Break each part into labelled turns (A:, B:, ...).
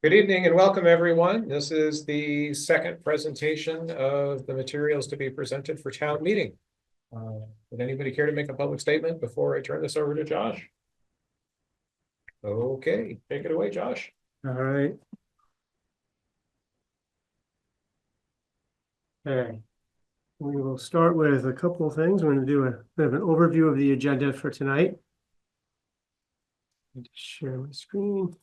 A: Good evening and welcome, everyone. This is the second presentation of the materials to be presented for town meeting. Would anybody care to make a public statement before I turn this over to Josh? Okay, take it away, Josh.
B: All right. Okay. We will start with a couple of things. We're going to do a bit of an overview of the agenda for tonight. Let me just share my screen.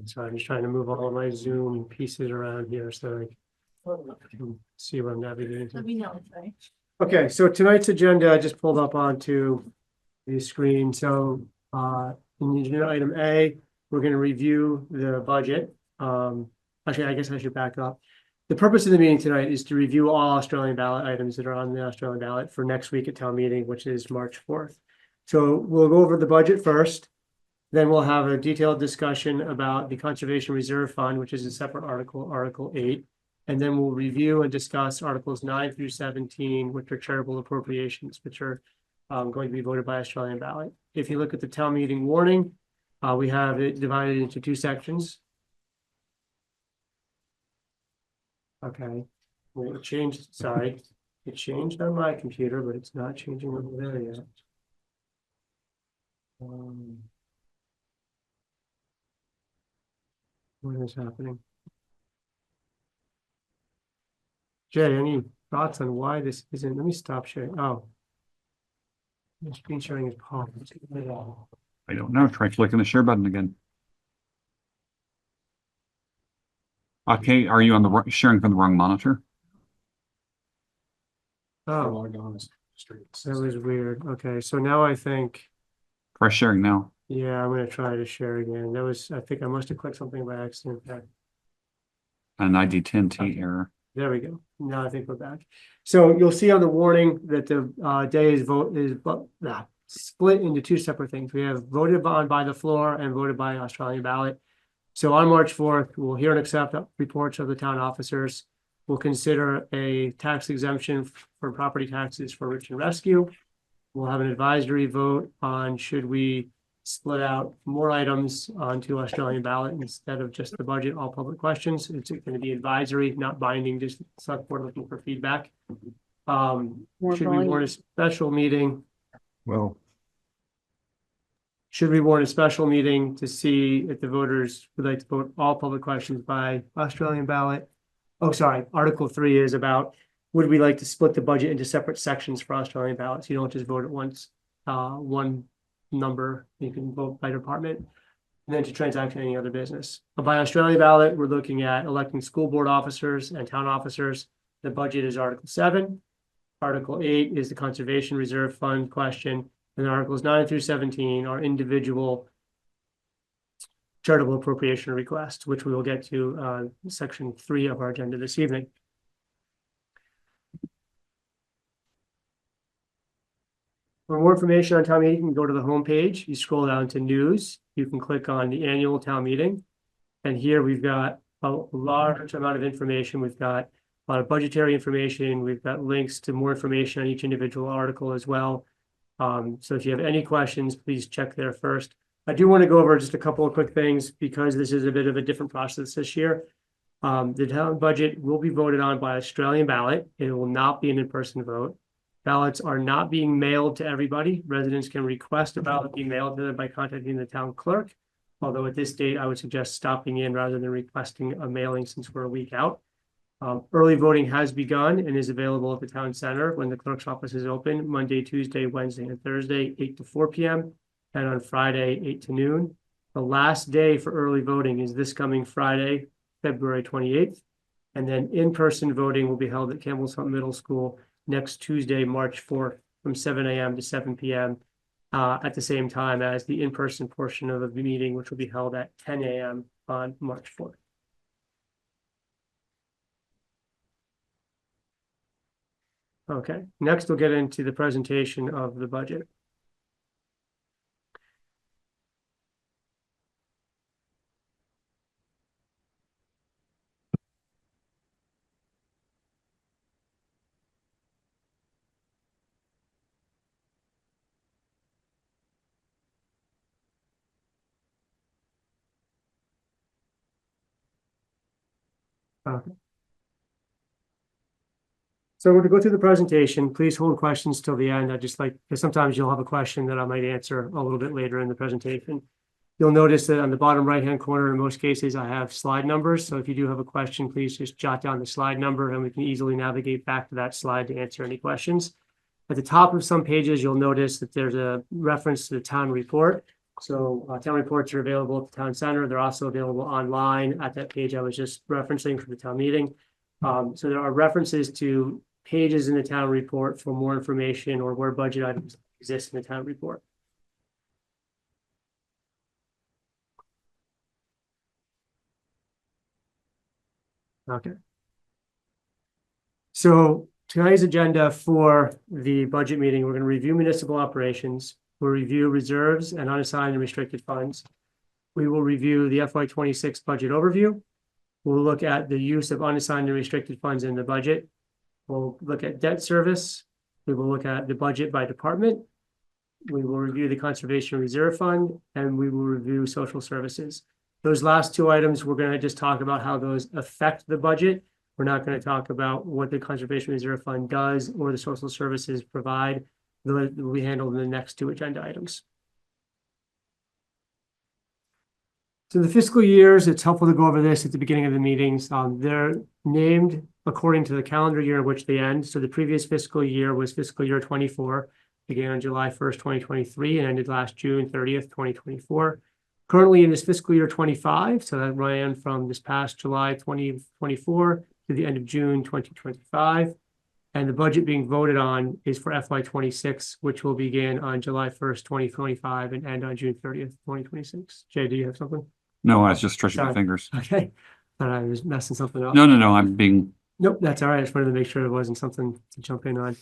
B: So I'm just trying to move all of my Zoom pieces around here so I can see what I'm navigating to.
C: Let me know, right?
B: Okay, so tonight's agenda I just pulled up onto the screen. So in agenda item A, we're going to review the budget. Actually, I guess I should back up. The purpose of the meeting tonight is to review all Australian ballot items that are on the Australian ballot for next week at town meeting, which is March 4th. So we'll go over the budget first. Then we'll have a detailed discussion about the Conservation Reserve Fund, which is a separate article, Article 8. And then we'll review and discuss Articles 9 through 17, which are charitable appropriations, which are going to be voted by Australian ballot. If you look at the town meeting warning, we have it divided into two sections. Okay, well, it changed, sorry, it changed on my computer, but it's not changing over there yet. What is happening? Jay, any thoughts on why this isn't? Let me stop sharing. Oh. The screen sharing is paused.
D: I don't know. Try clicking the share button again. Okay, are you on the sharing from the wrong monitor?
B: Oh, that was weird. Okay, so now I think,
D: Try sharing now.
B: yeah, I'm gonna try to share again. That was, I think I must have clicked something by accident.
D: An ID10T error.
B: There we go. Now I think we're back. So you'll see on the warning that the day is split into two separate things. We have voted on by the floor and voted by Australian ballot. So on March 4th, we'll hear and accept reports of the town officers. We'll consider a tax exemption for property taxes for Richmond Rescue. We'll have an advisory vote on should we split out more items onto Australian ballot instead of just the budget, all public questions. It's going to be advisory, not binding, just Selectboard looking for feedback. Should we warn a special meeting?
A: Well,
B: should we warn a special meeting to see if the voters would like to vote all public questions by Australian ballot? Oh, sorry. Article 3 is about, would we like to split the budget into separate sections for Australian ballots? You don't just vote at once, one number, you can vote by department, and then to transact any other business. But by Australian ballot, we're looking at electing school board officers and town officers. The budget is Article 7. Article 8 is the Conservation Reserve Fund question. And Articles 9 through 17 are individual charitable appropriation requests, which we will get to section 3 of our agenda this evening. For more information on town meeting, you can go to the homepage. You scroll down to news. You can click on the annual town meeting. And here we've got a large amount of information. We've got a lot of budgetary information. We've got links to more information on each individual article as well. So if you have any questions, please check there first. I do want to go over just a couple of quick things because this is a bit of a different process this year. The town budget will be voted on by Australian ballot. It will not be an in-person vote. Ballots are not being mailed to everybody. Residents can request a ballot be mailed to them by contacting the town clerk. Although at this date, I would suggest stopping in rather than requesting a mailing since we're a week out. Early voting has begun and is available at the town center when the clerk's office is open Monday, Tuesday, Wednesday, and Thursday, 8 to 4 p.m. and on Friday, 8 to noon. The last day for early voting is this coming Friday, February 28th. And then in-person voting will be held at Campbell's Middle School next Tuesday, March 4th from 7 a.m. to 7 p.m. At the same time as the in-person portion of the meeting, which will be held at 10 a.m. on March 4th. Okay, next we'll get into the presentation of the budget. Okay. So we're going to go through the presentation. Please hold questions till the end. I just like, because sometimes you'll have a question that I might answer a little bit later in the presentation. You'll notice that on the bottom right-hand corner, in most cases, I have slide numbers. So if you do have a question, please just jot down the slide number and we can easily navigate back to that slide to answer any questions. At the top of some pages, you'll notice that there's a reference to the town report. So town reports are available at the town center. They're also available online at that page I was just referencing for the town meeting. So there are references to pages in the town report for more information or where budget items exist in the town report. Okay. So tonight's agenda for the budget meeting, we're going to review municipal operations. We'll review reserves and unassigned and restricted funds. We will review the FY26 budget overview. We'll look at the use of unassigned and restricted funds in the budget. We'll look at debt service. We will look at the budget by department. We will review the conservation reserve fund, and we will review social services. Those last two items, we're going to just talk about how those affect the budget. We're not going to talk about what the conservation reserve fund does or the social services provide. Those will be handled in the next two agenda items. So the fiscal years, it's helpful to go over this at the beginning of the meetings. They're named according to the calendar year in which they end. So the previous fiscal year was fiscal year 24, began on July 1st, 2023, and ended last June 30th, 2024. Currently in this fiscal year 25, so that ran from this past July 2024 to the end of June 2025. And the budget being voted on is for FY26, which will begin on July 1st, 2025 and end on June 30th, 2026. Jay, do you have something?
D: No, I was just stretching my
B: Sorry.
D: fingers.
B: Okay. Thought I was messing something up.
D: No, I'm being,
B: Nope, that's all right. I just wanted to make sure there wasn't something to jump in on.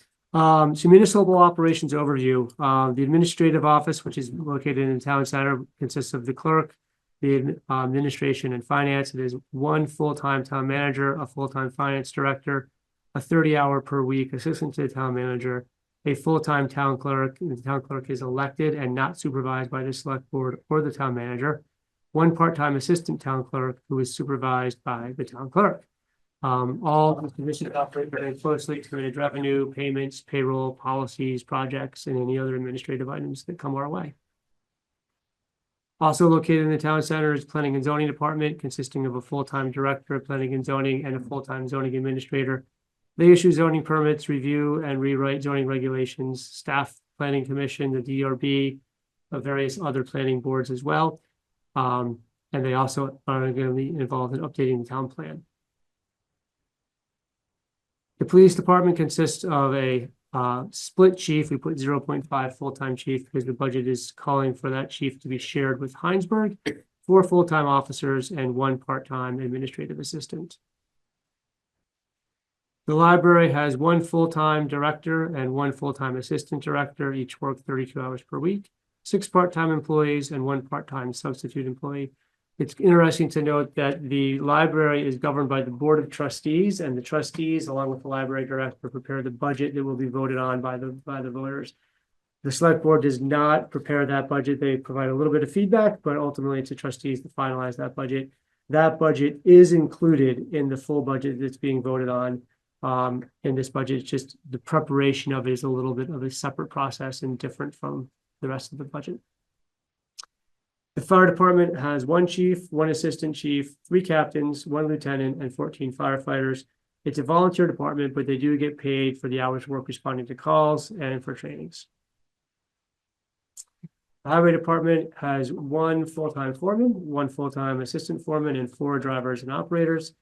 B: So municipal operations overview. The administrative office, which is located in the town center, consists of the clerk, the administration and finance. It is one full-time town manager, a full-time finance director, a 30-hour per week assistant to the town manager, a full-time town clerk. The town clerk is elected and not supervised by the select board or the town manager. One part-time assistant town clerk who is supervised by the town clerk. All the positions operate very closely to manage revenue, payments, payroll, policies, projects, and any other administrative items that come our way. Also located in the town center is planning and zoning department, consisting of a full-time director of planning and zoning and a full-time zoning administrator. They issue zoning permits, review and rewrite zoning regulations, staff planning commission, the DRB, various other planning boards as well. And they also are going to be involved in updating the town plan. The police department consists of a split chief. We put 0.5 full-time chief because the budget is calling for that chief to be shared with Heinsberg, 4 full-time officers and 1 part-time administrative assistant. The library has 1 full-time director and 1 full-time assistant director, each work 32 hours per week, 6 part-time employees and 1 part-time substitute employee. It's interesting to note that the library is governed by the Board of Trustees, and the trustees, along with the library director, prepare the budget that will be voted on by the voters. The select board does not prepare that budget. They provide a little bit of feedback, but ultimately it's the trustees to finalize that budget. That budget is included in the full budget that's being voted on in this budget. It's just the preparation of it is a little bit of a separate process and different from the rest of the budget. The fire department has 1 chief, 1 assistant chief, 3 captains, 1 lieutenant, and 14 firefighters. It's a volunteer department, but they do get paid for the hours work responding to calls and for trainings. The highway department has 1 full-time foreman, 1 full-time assistant foreman, and 4 drivers and operators.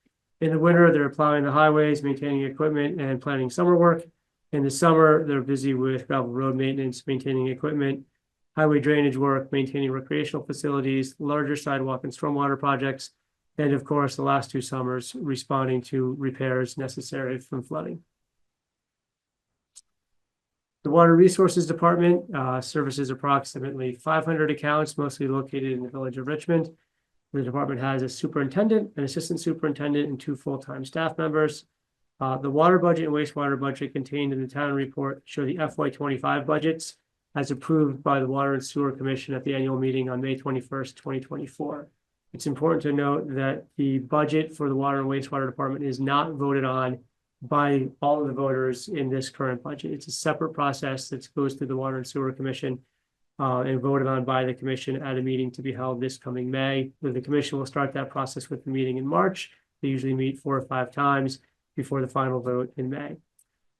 B: In the winter, they're plowing the highways, maintaining equipment, and planning summer work. In the summer, they're busy with gravel road maintenance, maintaining equipment, highway drainage work, maintaining recreational facilities, larger sidewalk and stormwater projects, and of course, the last 2 summers, responding to repairs necessary from flooding. The Water Resources Department services approximately 500 accounts, mostly located in the village of Richmond. The department has a superintendent, an assistant superintendent, and 2 full-time staff members. The water budget and wastewater budget contained in the town report show the FY25 budgets as approved by the Water and Sewer Commission at the annual meeting on May 21st, 2024. It's important to note that the budget for the Water and Wastewater Department is not voted on by all of the voters in this current budget. It's a separate process that goes through the Water and Sewer Commission and voted on by the commission at a meeting to be held this coming May. The commission will start that process with the meeting in March. They usually meet 4 or 5 times before the final vote in May.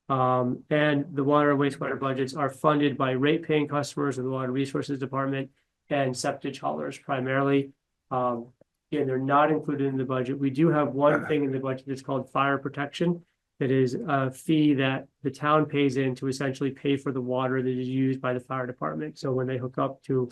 B: And the water and wastewater budgets are funded by rate-paying customers of the Water Resources Department and septic haulers primarily. And they're not included in the budget. We do have one thing in the budget that's called fire protection. That is a fee that the town pays in to essentially pay for the water that is used by the fire department. So when they hook up to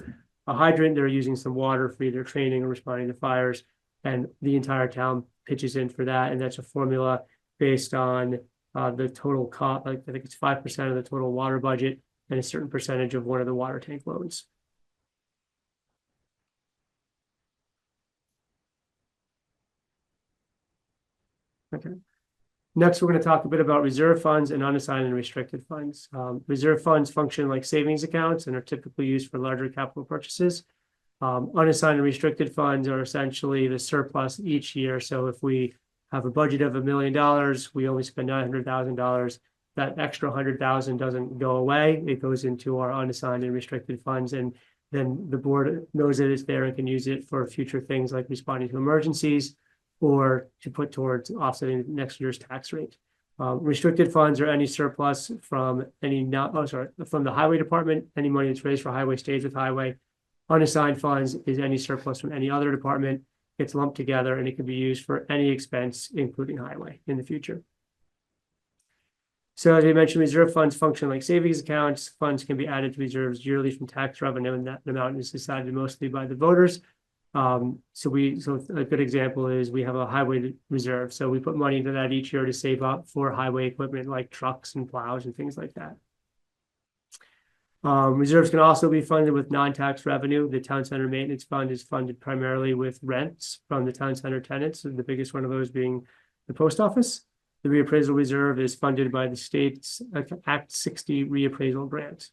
B: a hydrant, they're using some water for either training or responding to fires. And the entire town pitches in for that. And that's a formula based on the total cost. Like I think it's 5% of the total water budget and a certain percentage of one of the water tank loads. Okay. Next, we're going to talk a bit about reserve funds and unassigned and restricted funds. Reserve funds function like savings accounts and are typically used for larger capital purchases. Unassigned and restricted funds are essentially the surplus each year. So if we have a budget of $1 million, we only spend $900,000. That extra $100,000 doesn't go away. It goes into our unassigned and restricted funds, and then the board knows that it's there and can use it for future things like responding to emergencies, or to put towards offsetting next year's tax rate. Restricted funds are any surplus from from the highway department. Any money that's raised for highway stays with highway. Unassigned funds is any surplus from any other department. It's lumped together and it can be used for any expense, including highway in the future. So as we mentioned, reserve funds function like savings accounts. Funds can be added to reserves yearly from tax revenue, and that amount is decided mostly by the voters. So a good example is we have a highway reserve. So we put money into that each year to save up for highway equipment like trucks and plows and things like that. Reserves can also be funded with non-tax revenue. The town center maintenance fund is funded primarily with rents from the town center tenants, and the biggest one of those being the post office. The reappraisal reserve is funded by the state's Act 60 reappraisal grant.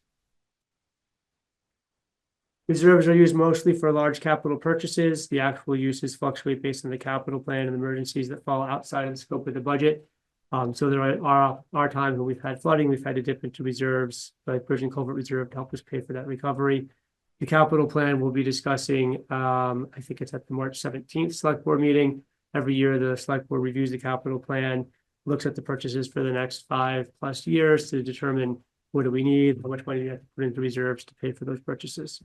B: Reserves are used mostly for large capital purchases. The actual uses fluctuate based on the capital plan and emergencies that fall outside of the scope of the budget. So there are times when we've had flooding, we've had to dip into reserves, like Bridge and Culvert Reserve, to help us pay for that recovery. The capital plan we'll be discussing, I think it's at the March 17th select board meeting. Every year, the select board reviews the capital plan, looks at the purchases for the next 5+ years to determine what do we need, how much money we have to put into reserves to pay for those purchases.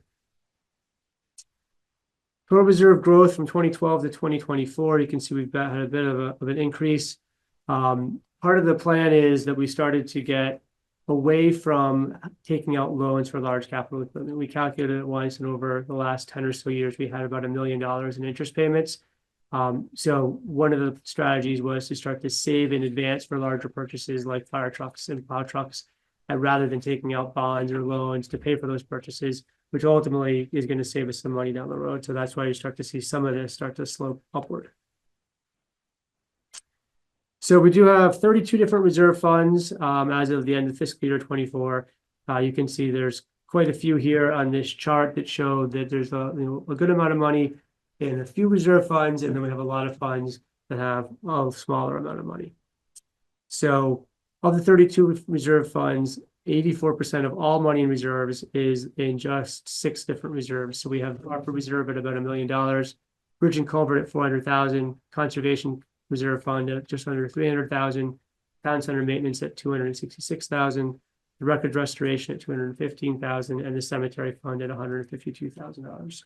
B: Total reserve growth from 2012 to 2024, you can see we've had a bit of an increase. Part of the plan is that we started to get away from taking out loans for large capital equipment. We calculated it once, and over the last 10 or so years, we had about $1 million in interest payments. So one of the strategies was to start to save in advance for larger purchases like fire trucks and plow trucks, and rather than taking out bonds or loans to pay for those purchases, which ultimately is going to save us some money down the road. So that's why you start to see some of this start to slope upward. So we do have 32 different reserve funds as of the end of fiscal year 24. You can see there's quite a few here on this chart that show that there's a good amount of money in a few reserve funds, and then we have a lot of funds that have a smaller amount of money. So of the 32 reserve funds, 84% of all money in reserves is in just 6 different reserves. So we have ARPA reserve at about $1 million, Bridge and Culvert at $400,000, Conservation Reserve Fund at just under $300,000, Town Center Maintenance at $266,000, the Records Restoration at $215,000, and the Cemetery Fund at $152,000.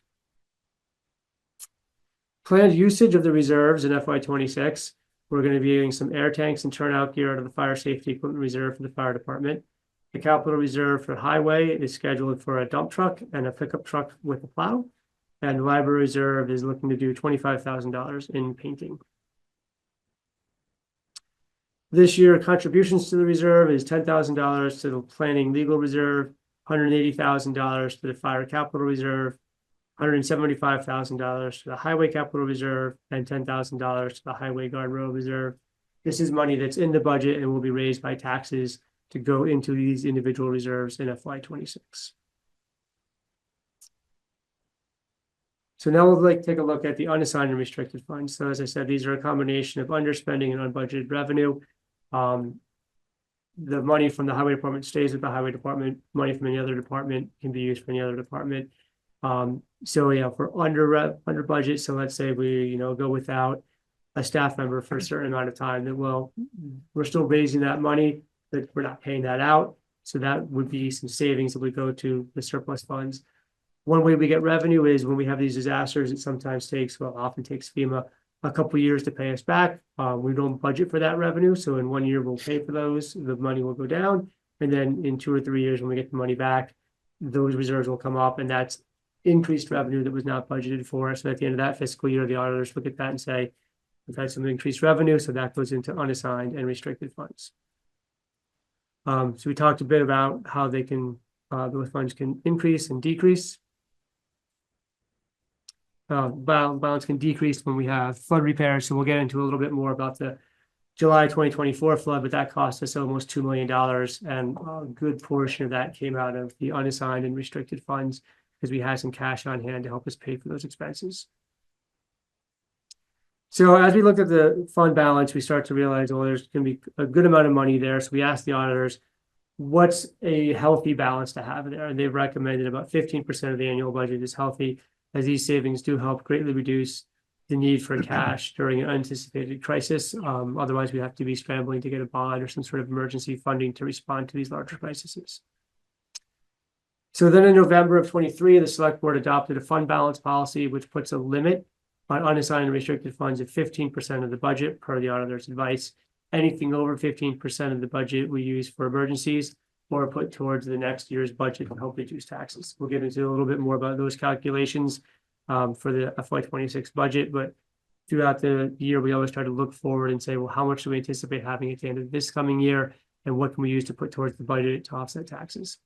B: Planned usage of the reserves in FY26. We're going to be getting some air tanks and turnout gear out of the Fire Safety Equipment Reserve for the fire department. The capital reserve for highway is scheduled for a dump truck and a pickup truck with a plow. And the library reserve is looking to do $25,000 in painting. This year, contributions to the reserve is $10,000 to the planning legal reserve, $180,000 to the fire capital reserve, $175,000 to the highway capital reserve, and $10,000 to the highway guardrail reserve. This is money that's in the budget and will be raised by taxes to go into these individual reserves in FY26. So now we'll take a look at the unassigned and restricted funds. So as I said, these are a combination of underspending and unbudgeted revenue. The money from the highway department stays with the highway department. Money from any other department can be used for any other department. So yeah, for under budget. So let's say we, go without a staff member for a certain amount of time, that we're still raising that money, but we're not paying that out. So that would be some savings that would go to the surplus funds. One way we get revenue is when we have these disasters, it sometimes takes, often takes FEMA a couple of years to pay us back. We don't budget for that revenue. So in 1 year, we'll pay for those, the money will go down. And then in 2 or 3 years, when we get the money back, those reserves will come up, and that's increased revenue that was not budgeted for. So at the end of that fiscal year, the auditors look at that and say, we've had some increased revenue, so that goes into unassigned and restricted funds. So we talked a bit about how they can, those funds can increase and decrease. Balance can decrease when we have flood repairs. So we'll get into a little bit more about the July 2024 flood, but that cost us almost $2 million. And a good portion of that came out of the unassigned and restricted funds because we had some cash on hand to help us pay for those expenses. So as we looked at the fund balance, we start to realize, well, there's going to be a good amount of money there. So we asked the auditors, what's a healthy balance to have there? And they've recommended about 15% of the annual budget is healthy, as these savings do help greatly reduce the need for cash during an unanticipated crisis. Otherwise, we have to be scrambling to get a bond or some sort of emergency funding to respond to these larger crises. So then in November of 23, the select board adopted a fund balance policy, which puts a limit on unassigned and restricted funds at 15% of the budget per the auditor's advice. Anything over 15% of the budget we use for emergencies or put towards the next year's budget to help reduce taxes. We'll get into a little bit more about those calculations for the FY26 budget, but throughout the year, we always try to look forward and say, well, how much do we anticipate having at the end of this coming year? And what can we use to put towards the budget to offset taxes?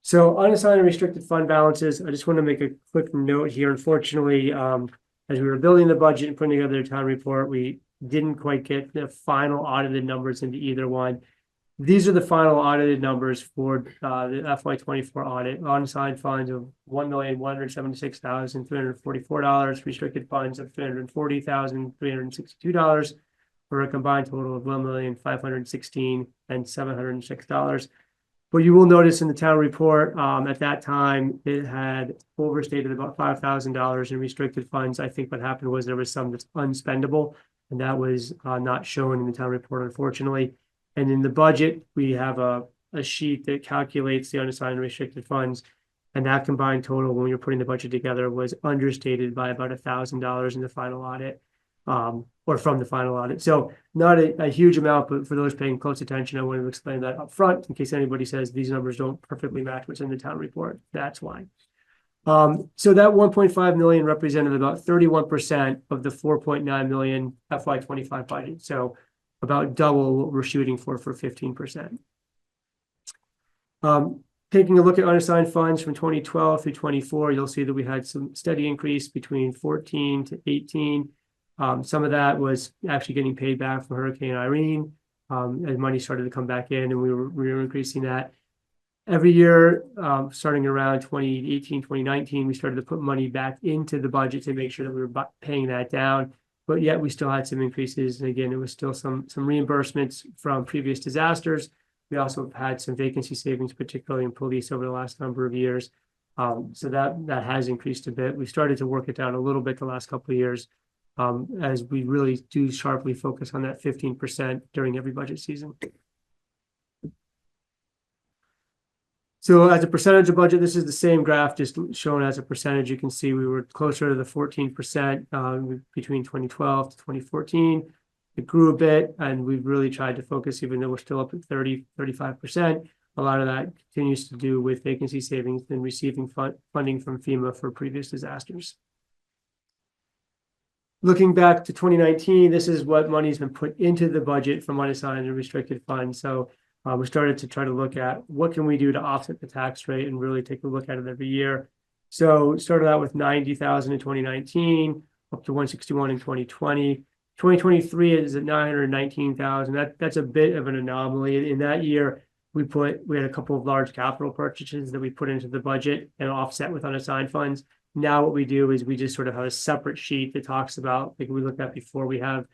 B: So unassigned and restricted fund balances, I just want to make a quick note here. Unfortunately, as we were building the budget and putting together the town report, we didn't quite get the final audited numbers into either one. These are the final audited numbers for the FY24 audit. Unassigned funds of $1,176,344, restricted funds of $340,362, for a combined total of $1,516,706. But you will notice in the town report, at that time, it had overstated about $5,000 in restricted funds. I think what happened was there was some that's unspendable, and that was not shown in the town report, unfortunately. And in the budget, we have a sheet that calculates the unassigned and restricted funds, and that combined total, when you're putting the budget together, was understated by about $1,000 in the final audit, or from the final audit. So not a huge amount, but for those paying close attention, I wanted to explain that up front in case anybody says these numbers don't perfectly match what's in the town report. That's why. So that 1.5 million represented about 31% of the 4.9 million FY25 budget. So about double what we're shooting for 15%. Taking a look at unassigned funds from 2012 through 24, you'll see that we had some steady increase between 14 to 18. Some of that was actually getting paid back from Hurricane Irene, as money started to come back in, and we were increasing that. Every year, starting around 2018, 2019, we started to put money back into the budget to make sure that we were paying that down. But yet we still had some increases. And again, it was still some reimbursements from previous disasters. We also had some vacancy savings, particularly in police over the last number of years. So that has increased a bit. We started to work it down a little bit the last couple of years, as we really do sharply focus on that 15% during every budget season. So as a percentage of budget, this is the same graph, just shown as a percentage. You can see we were closer to the 14% between 2012 to 2014. It grew a bit, and we've really tried to focus, even though we're still up at 35%. A lot of that continues to do with vacancy savings and receiving funding from FEMA for previous disasters. Looking back to 2019, this is what money's been put into the budget from unassigned and restricted funds. So we started to try to look at what can we do to offset the tax rate and really take a look at it every year. So started out with 90,000 in 2019, up to 161 in 2020. 2023 is at 919,000. That's a bit of an anomaly. In that year, we had a couple of large capital purchases that we put into the budget and offset with unassigned funds. Now what we do is we just sort of have a separate sheet that talks about, like we looked at before, we have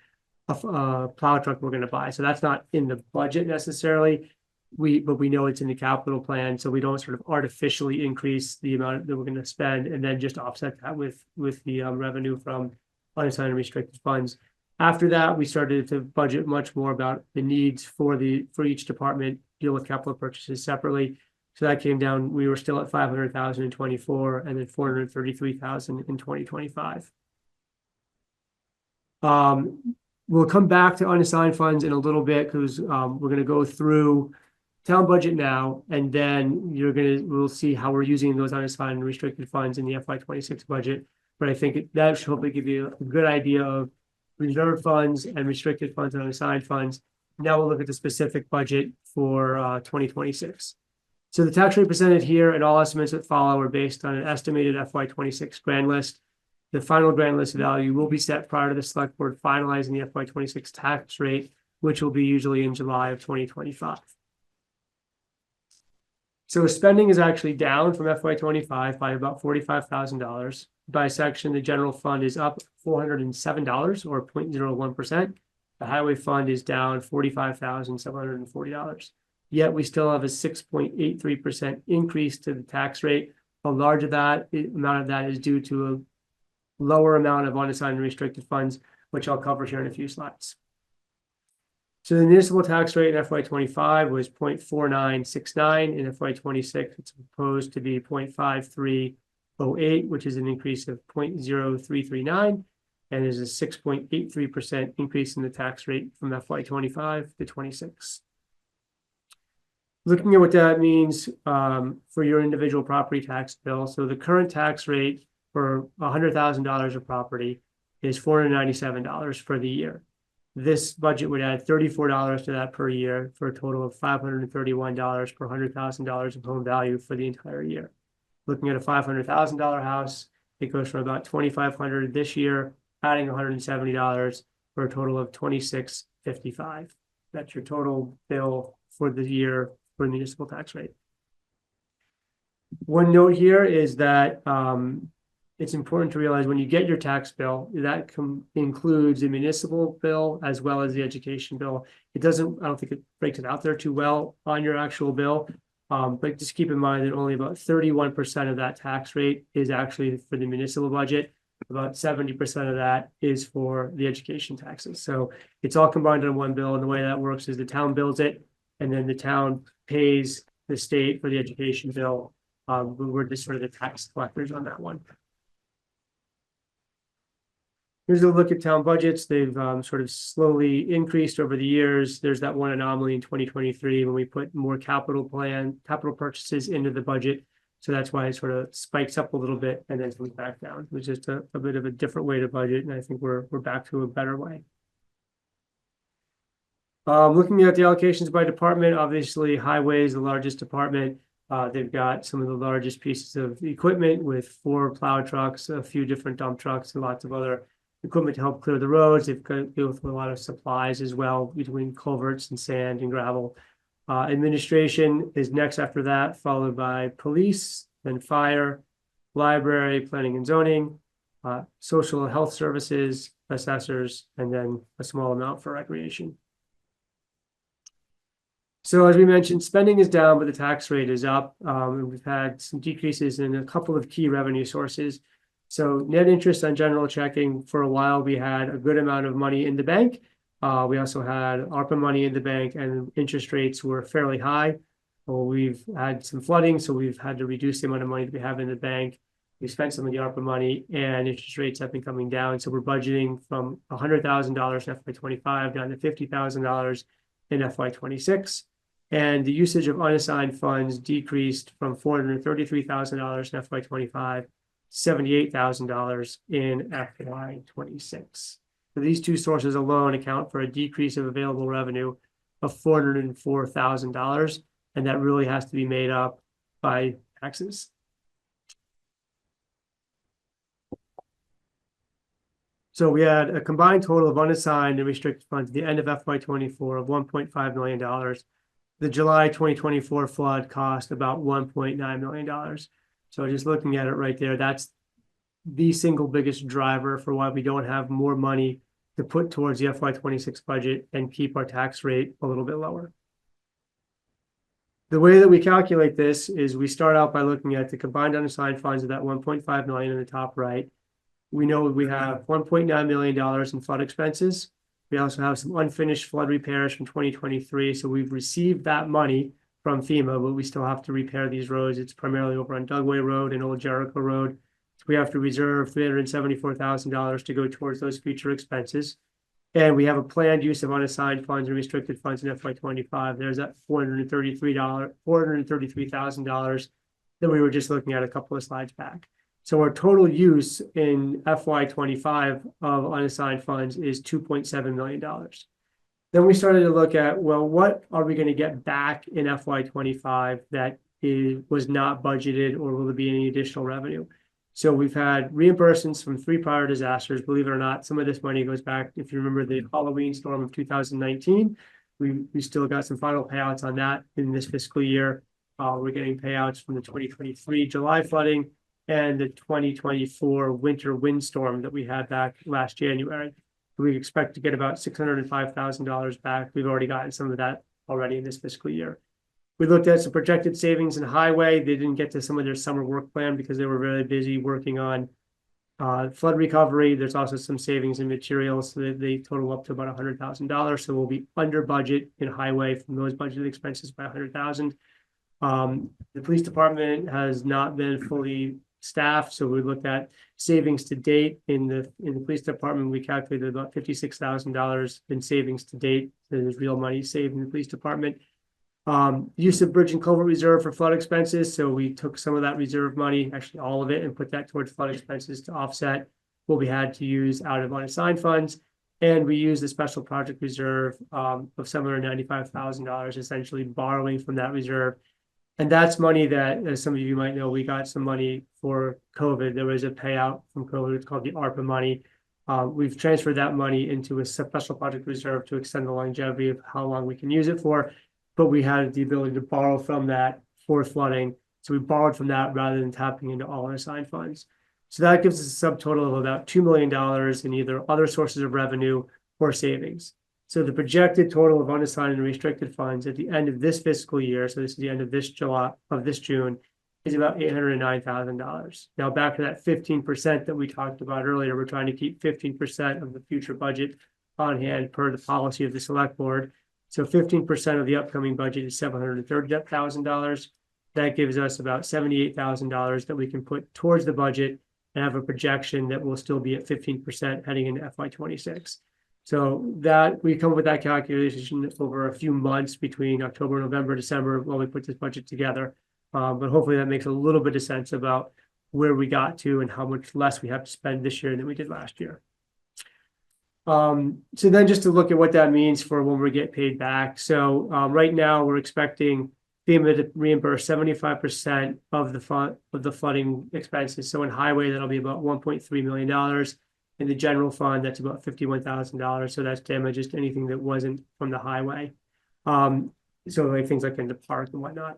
B: a plow truck we're gonna buy. So that's not in the budget necessarily. But we know it's in the capital plan, so we don't sort of artificially increase the amount that we're gonna spend and then just offset that with the revenue from unassigned and restricted funds. After that, we started to budget much more about the needs for each department, deal with capital purchases separately. So that came down, we were still at 500,000 in 24 and then 433,000 in 2025. We'll come back to unassigned funds in a little bit because we're gonna go through town budget now, and then we'll see how we're using those unassigned and restricted funds in the FY26 budget. But I think that should hopefully give you a good idea of reserve funds and restricted funds and unassigned funds. Now we'll look at the specific budget for 2026. So the tax rate presented here and all estimates that follow are based on an estimated FY26 grand list. The final grand list value will be set prior to the select board finalizing the FY26 tax rate, which will be usually in July of 2025. So spending is actually down from FY25 by about $45,000. By section, the general fund is up $407 or 0.01%. The highway fund is down $45,740. Yet we still have a 6.83% increase to the tax rate. A large amount of that is due to a lower amount of unassigned and restricted funds, which I'll cover here in a few slides. So the municipal tax rate in FY25 was 0.4969. In FY26, it's proposed to be 0.5308, which is an increase of 0.0339, and is a 6.83% increase in the tax rate from FY25 to 26. Looking at what that means for your individual property tax bill. So the current tax rate for $100,000 of property is $497 for the year. This budget would add $34 to that per year for a total of $531 per $100,000 of home value for the entire year. Looking at a $500,000 house, it goes from about $2,500 this year, adding $170 for a total of $2,655. That's your total bill for the year for the municipal tax rate. One note here is that it's important to realize when you get your tax bill, that includes the municipal bill as well as the education bill. It doesn't, I don't think it breaks it out there too well on your actual bill. But just keep in mind that only about 31% of that tax rate is actually for the municipal budget. About 70% of that is for the education taxes. So it's all combined in one bill. And the way that works is the town bills it, and then the town pays the state for the education bill. We're just sort of the tax collectors on that one. Here's a look at town budgets. They've sort of slowly increased over the years. There's that one anomaly in 2023 when we put more capital purchases into the budget. So that's why it sort of spikes up a little bit and then comes back down. It was just a bit of a different way to budget, and I think we're back to a better way. Looking at the allocations by department, obviously highway is the largest department. They've got some of the largest pieces of equipment with 4 plow trucks, a few different dump trucks, and lots of other equipment to help clear the roads. They've got to deal with a lot of supplies as well, between culverts and sand and gravel. Administration is next after that, followed by police, then fire, library, planning and zoning, social and health services, assessors, and then a small amount for recreation. So as we mentioned, spending is down, but the tax rate is up. And we've had some decreases in a couple of key revenue sources. So net interest on general checking, for a while, we had a good amount of money in the bank. We also had ARPA money in the bank, and interest rates were fairly high. Well, we've had some flooding, so we've had to reduce the amount of money that we have in the bank. We spent some of the ARPA money, and interest rates have been coming down. So we're budgeting from $100,000 in FY25 down to $50,000 in FY26. And the usage of unassigned funds decreased from $433,000 in FY25 $78,000 in FY26. So these two sources alone account for a decrease of available revenue of $404,000, and that really has to be made up by taxes. So we had a combined total of unassigned and restricted funds at the end of FY24 of $1.5 million. The July 2024 flood cost about $1.9 million. So just looking at it right there, that's the single biggest driver for why we don't have more money to put towards the FY26 budget and keep our tax rate a little bit lower. The way that we calculate this is we start out by looking at the combined unassigned funds of that 1.5 million in the top right. We know we have $1.9 million in flood expenses. We also have some unfinished flood repairs from 2023. So we've received that money from FEMA, but we still have to repair these roads. It's primarily over on Dugway Road and Old Jericho Road. So we have to reserve $374,000 to go towards those future expenses. And we have a planned use of unassigned funds and restricted funds in FY25. There's that $433,000 that we were just looking at a couple of slides back. So our total use in FY25 of unassigned funds is $2.7 million. Then we started to look at, well, what are we going to get back in FY25 that was not budgeted, or will there be any additional revenue? So we've had reimbursements from 3 prior disasters. Believe it or not, some of this money goes back. If you remember the Halloween storm of 2019, we still got some final payouts on that in this fiscal year. We're getting payouts from the 2023 July flooding and the 2024 winter windstorm that we had back last January. We expect to get about $605,000 back. We've already gotten some of that already in this fiscal year. We looked at some projected savings in highway. They didn't get to some of their summer work plan because they were very busy working on flood recovery. There's also some savings in materials. So they total up to about $100,000. So we'll be under budget in highway from those budgeted expenses by $100,000. The police department has not been fully staffed. So we looked at savings to date in the police department. We calculated about $56,000 in savings to date. So there's real money saved in the police department. Use of bridge and culvert reserve for flood expenses. So we took some of that reserve money, actually all of it, and put that towards flood expenses to offset what we had to use out of unassigned funds. And we used the special project reserve of $795,000, essentially borrowing from that reserve. And that's money that, as some of you might know, we got some money for COVID. There was a payout from COVID. It's called the ARPA money. We've transferred that money into a special project reserve to extend the longevity of how long we can use it for. But we had the ability to borrow from that for flooding. So we borrowed from that rather than tapping into all unassigned funds. So that gives us a subtotal of about $2 million in either other sources of revenue or savings. So the projected total of unassigned and restricted funds at the end of this fiscal year, so this is the end of this June, is about $809,000. Now back to that 15% that we talked about earlier, we're trying to keep 15% of the future budget on hand per the policy of the Selectboard. So 15% of the upcoming budget is $730,000. That gives us about $78,000 that we can put towards the budget and have a projection that will still be at 15% heading into FY26. So that we come up with that calculation over a few months between October, November, December while we put this budget together. But hopefully that makes a little bit of sense about where we got to and how much less we have to spend this year than we did last year. So then just to look at what that means for when we get paid back. So right now we're expecting FEMA to reimburse 75% of the flooding expenses. So in highway, that'll be about $1.3 million. In the general fund, that's about $51,000. So that's damages to anything that wasn't from the highway. So like things like in the park and whatnot.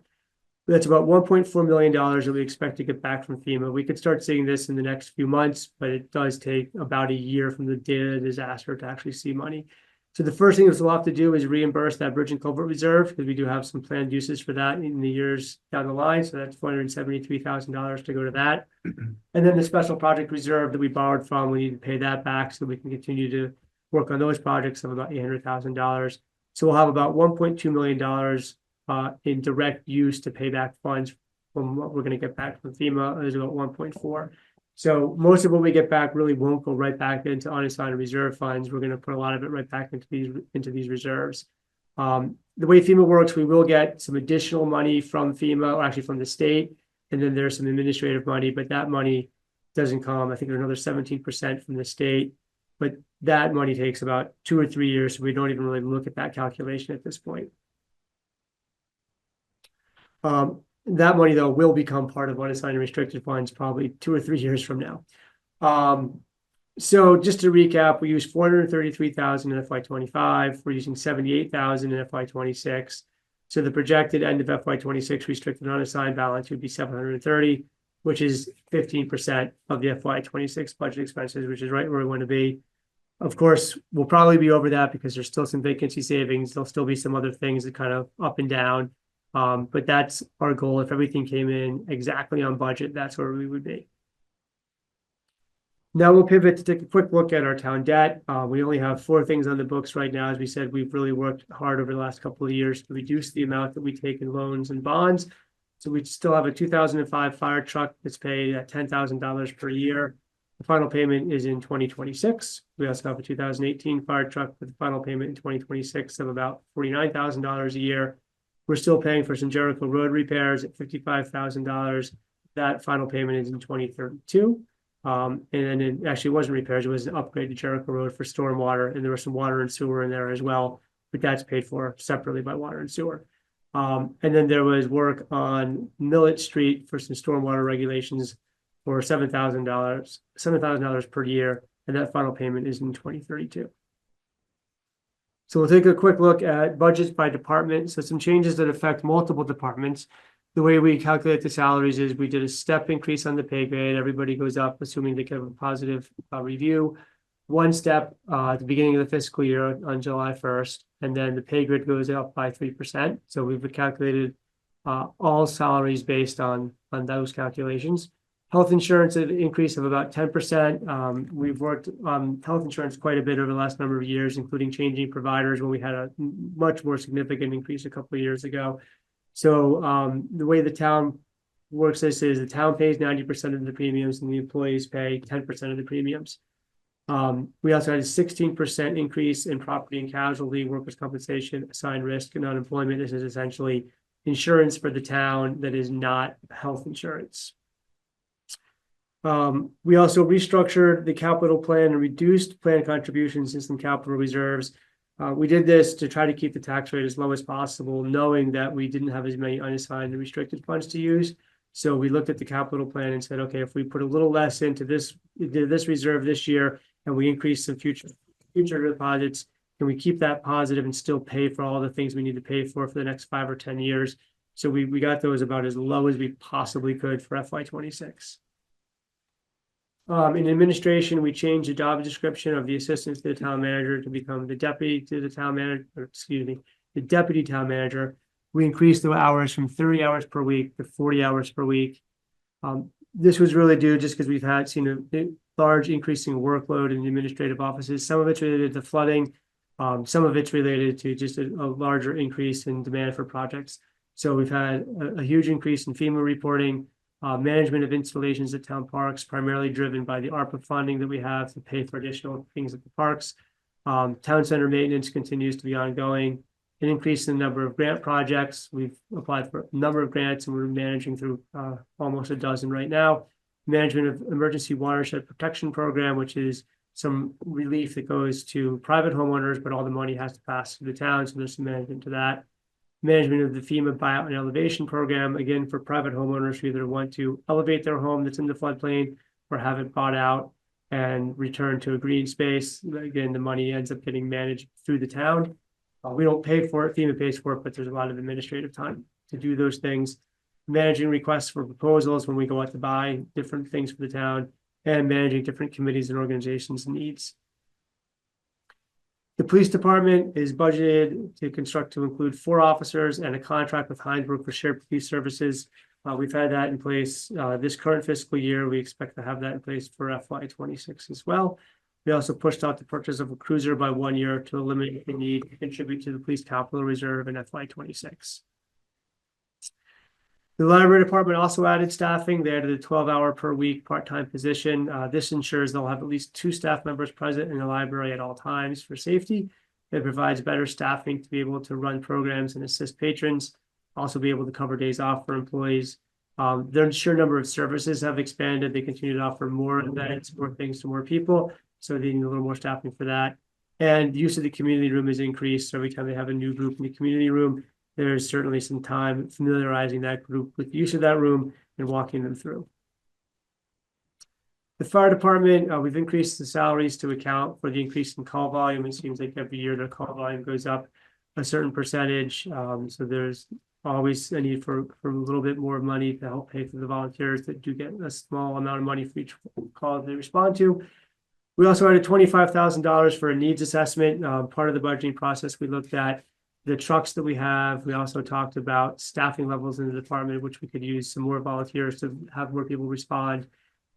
B: That's about $1.4 million that we expect to get back from FEMA. We could start seeing this in the next few months, but it does take about a year from the date of the disaster to actually see money. So the first thing that we'll have to do is reimburse that bridge and culvert reserve, because we do have some planned uses for that in the years down the line. So that's $473,000 to go to that. And then the special project reserve that we borrowed from, we need to pay that back so we can continue to work on those projects of about $800,000. So we'll have about $1.2 million in direct use to pay back funds from what we're going to get back from FEMA is about 1.4. So most of what we get back really won't go right back into unassigned reserve funds. We're going to put a lot of it right back into these reserves. The way FEMA works, we will get some additional money from FEMA, or actually from the state, and then there's some administrative money, but that money doesn't come. I think there's another 17% from the state, but that money takes about 2 or 3 years, so we don't even really look at that calculation at this point. That money, though, will become part of unassigned and restricted funds probably 2 or 3 years from now. So just to recap, we used $433,000 in FY25. We're using $78,000 in FY26. So the projected end of FY26 restricted unassigned balance would be $730,000. which is 15% of the FY26 budget expenses, which is right where we want to be. Of course, we'll probably be over that because there's still some vacancy savings. There'll still be some other things that kind of up and down. But that's our goal. If everything came in exactly on budget, that's where we would be. Now we'll pivot to take a quick look at our town debt. We only have 4 things on the books right now. As we said, we've really worked hard over the last couple of years to reduce the amount that we take in loans and bonds. So we still have a 2005 fire truck that's paid at $10,000 per year. The final payment is in 2026. We also have a 2018 fire truck with a final payment in 2026 of about $49,000 a year. We're still paying for some Jericho Road repairs at $55,000. That final payment is in 2032. And then it actually wasn't repairs, it was an upgrade to Jericho Road for stormwater, and there was some water and sewer in there as well, but that's paid for separately by water and sewer. And then there was work on Millet Street for some stormwater regulations for $7,000 per year, and that final payment is in 2032. So we'll take a quick look at budgets by department. So some changes that affect multiple departments. The way we calculate the salaries is we did a step increase on the pay grade. Everybody goes up, assuming they get a positive review. One step at the beginning of the fiscal year on July 1st, and then the pay grade goes up by 3%. So we've calculated all salaries based on those calculations. Health insurance, an increase of about 10%. We've worked on health insurance quite a bit over the last number of years, including changing providers when we had a much more significant increase a couple of years ago. So the way the town works this is the town pays 90% of the premiums and the employees pay 10% of the premiums. We also had a 16% increase in property and casualty, workers' compensation, assigned risk, and unemployment. This is essentially insurance for the town that is not health insurance. We also restructured the capital plan and reduced plan contributions and some capital reserves. We did this to try to keep the tax rate as low as possible, knowing that we didn't have as many unassigned and restricted funds to use. So we looked at the capital plan and said, okay, if we put a little less into this reserve this year, and we increase some future deposits, can we keep that positive and still pay for all the things we need to pay for the next 5 or 10 years? So we got those about as low as we possibly could for FY26. In administration, we changed the job description of the assistant to the town manager to become the deputy to the town manager, the deputy town manager. We increased the hours from 30 hours per week to 40 hours per week. This was really due just because we've seen a large increasing workload in the administrative offices. Some of it's related to flooding. Some of it's related to just a larger increase in demand for projects. So we've had a huge increase in FEMA reporting, management of installations at town parks, primarily driven by the ARPA funding that we have to pay for additional things at the parks. Town center maintenance continues to be ongoing. An increase in the number of grant projects. We've applied for a number of grants and we're managing through almost a dozen right now. Management of emergency watershed protection program, which is some relief that goes to private homeowners, but all the money has to pass through the town. So there's some management to that. Management of the FEMA buyout and elevation program, again, for private homeowners who either want to elevate their home that's in the floodplain or have it bought out and return to a green space. Again, the money ends up getting managed through the town. We don't pay for it, FEMA pays for it, but there's a lot of administrative time to do those things. Managing requests for proposals when we go out to buy different things for the town, and managing different committees and organizations' needs. The police department is budgeted to construct to include 4 officers and a contract with Heinsberg for shared police services. We've had that in place this current fiscal year. We expect to have that in place for FY26 as well. We also pushed out the purchase of a cruiser by 1 year to eliminate the need to contribute to the police capital reserve in FY26. The library department also added staffing. They added a 12-hour per week part-time position. This ensures they'll have at least 2 staff members present in the library at all times for safety. It provides better staffing to be able to run programs and assist patrons, also be able to cover days off for employees. Their sheer number of services have expanded. They continue to offer more events, more things to more people. So they need a little more staffing for that. And use of the community room has increased. So every time they have a new group in the community room, there's certainly some time familiarizing that group with the use of that room and walking them through. The fire department, we've increased the salaries to account for the increase in call volume. It seems like every year their call volume goes up a certain percentage. So there's always a need for a little bit more money to help pay for the volunteers that do get a small amount of money for each call they respond to. We also added $25,000 for a needs assessment. Part of the budgeting process, we looked at the trucks that we have. We also talked about staffing levels in the department, which we could use some more volunteers to have more people respond.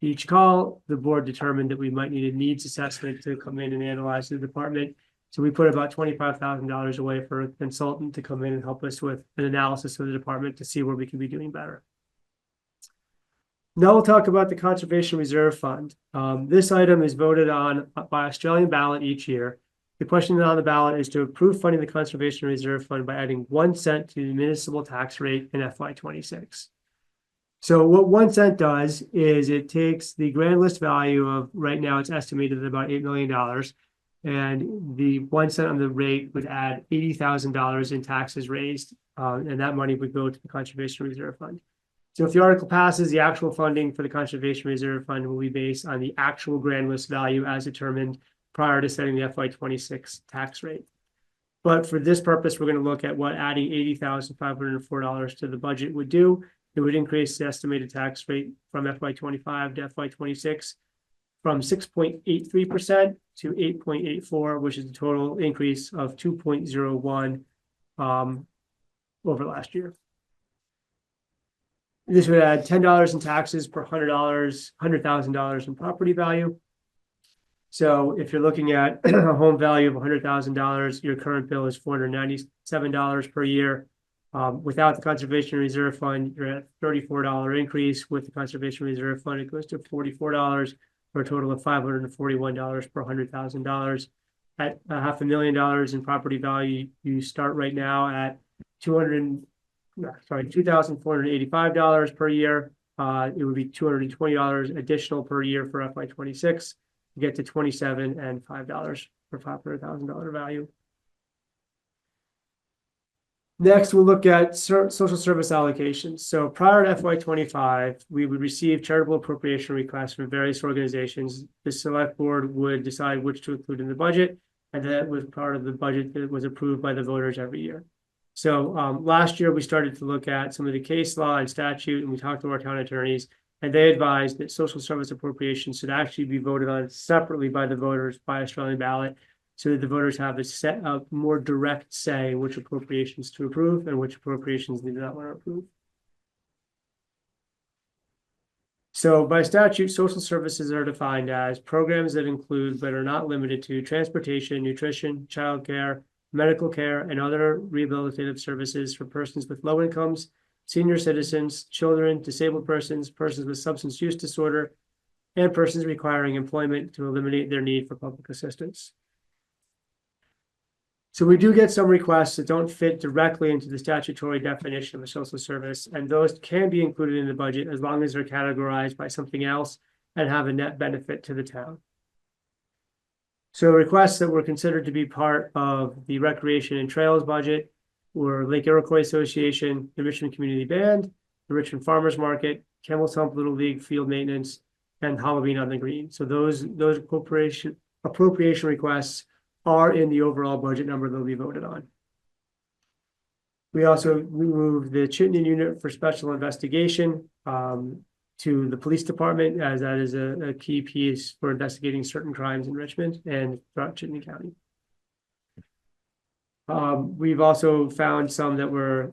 B: Each call, the board determined that we might need a needs assessment to come in and analyze the department. So we put about $25,000 away for a consultant to come in and help us with an analysis of the department to see where we can be doing better. Now we'll talk about the Conservation Reserve Fund. This item is voted on by Australian ballot each year. The question on the ballot is to approve funding the Conservation Reserve Fund by adding 1 cent to the municipal tax rate in FY26. So what 1 cent does is it takes the grand list value of, right now it's estimated at about $8 million. And the 1 cent on the rate would add $80,000 in taxes raised. And that money would go to the Conservation Reserve Fund. So if the article passes, the actual funding for the Conservation Reserve Fund will be based on the actual grand list value as determined prior to setting the FY26 tax rate. But for this purpose, we're going to look at what adding $80,504 to the budget would do. It would increase the estimated tax rate from FY25 to FY26 from 6.83% to 8.84%, which is a total increase of 2.01 over last year. This would add $10 in taxes per $100,000 in property value. So if you're looking at a home value of $100,000, your current bill is $497 per year. Without the Conservation Reserve Fund, you're at $34 increase. With the Conservation Reserve Fund, it goes to $44 for a total of $541 per $100,000. At $500,000 in property value, you start right now at $2,485 per year. It would be $220 additional per year for FY26. You get to $27 and $5 per $500,000 value. Next, we'll look at social service allocations. So prior to FY25, we would receive charitable appropriation requests from various organizations. The select board would decide which to include in the budget, and that was part of the budget that was approved by the voters every year. So last year, we started to look at some of the case law and statute, and we talked to our town attorneys, and they advised that social service appropriations should actually be voted on separately by the voters by Australian ballot, so that the voters have a more direct say which appropriations to approve and which appropriations they do not want to approve. So by statute, social services are defined as programs that include but are not limited to transportation, nutrition, childcare, medical care, and other rehabilitative services for persons with low incomes, senior citizens, children, disabled persons, persons with substance use disorder, and persons requiring employment to eliminate their need for public assistance. So we do get some requests that don't fit directly into the statutory definition of a social service, and those can be included in the budget as long as they're categorized by something else and have a net benefit to the town. So requests that were considered to be part of the Recreation and Trails budget were Lake Iroquois Association, the Richmond Community Band, the Richmond Farmers Market, Camel's Hump Little League Field Maintenance, and Halloween on the Green. So those appropriation requests are in the overall budget number they'll be voted on. We also moved the Chittenden Unit for Special Investigation to the police department, as that is a key piece for investigating certain crimes in Richmond and throughout Chittenden County. We've also found some that were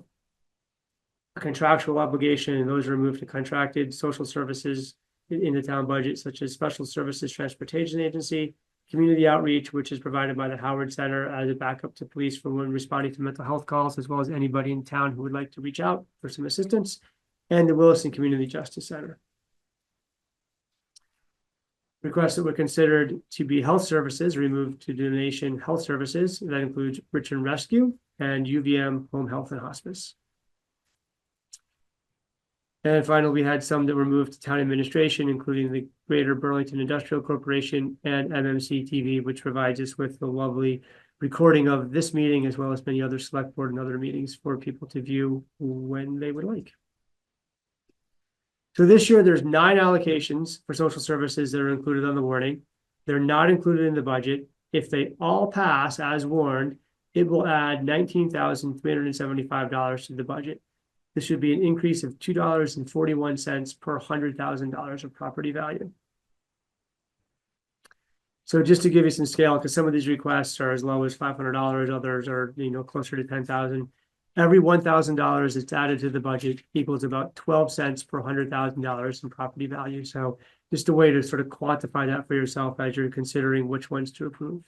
B: a contractual obligation, and those are moved to contracted social services in the town budget, such as Special Services Transportation Agency, community outreach, which is provided by the Howard Center as a backup to police for when responding to mental health calls, as well as anybody in town who would like to reach out for some assistance, and the Williston Community Justice Center. Requests that were considered to be health services removed to donation health services. That includes Richmond Rescue and UVM Home Health and Hospice. And finally, we had some that were moved to town administration, including the Greater Burlington Industrial Corporation and MMC TV, which provides us with the lovely recording of this meeting, as well as many other select board and other meetings for people to view when they would like. So this year, there's 9 allocations for social services that are included on the warning. They're not included in the budget. If they all pass as warned, it will add $19,375 to the budget. This should be an increase of $2.41 per $100,000 of property value. So just to give you some scale, because some of these requests are as low as $500, others are, closer to 10,000. Every $1,000 that's added to the budget equals about 12 cents per $100,000 in property value. So just a way to sort of quantify that for yourself as you're considering which ones to approve.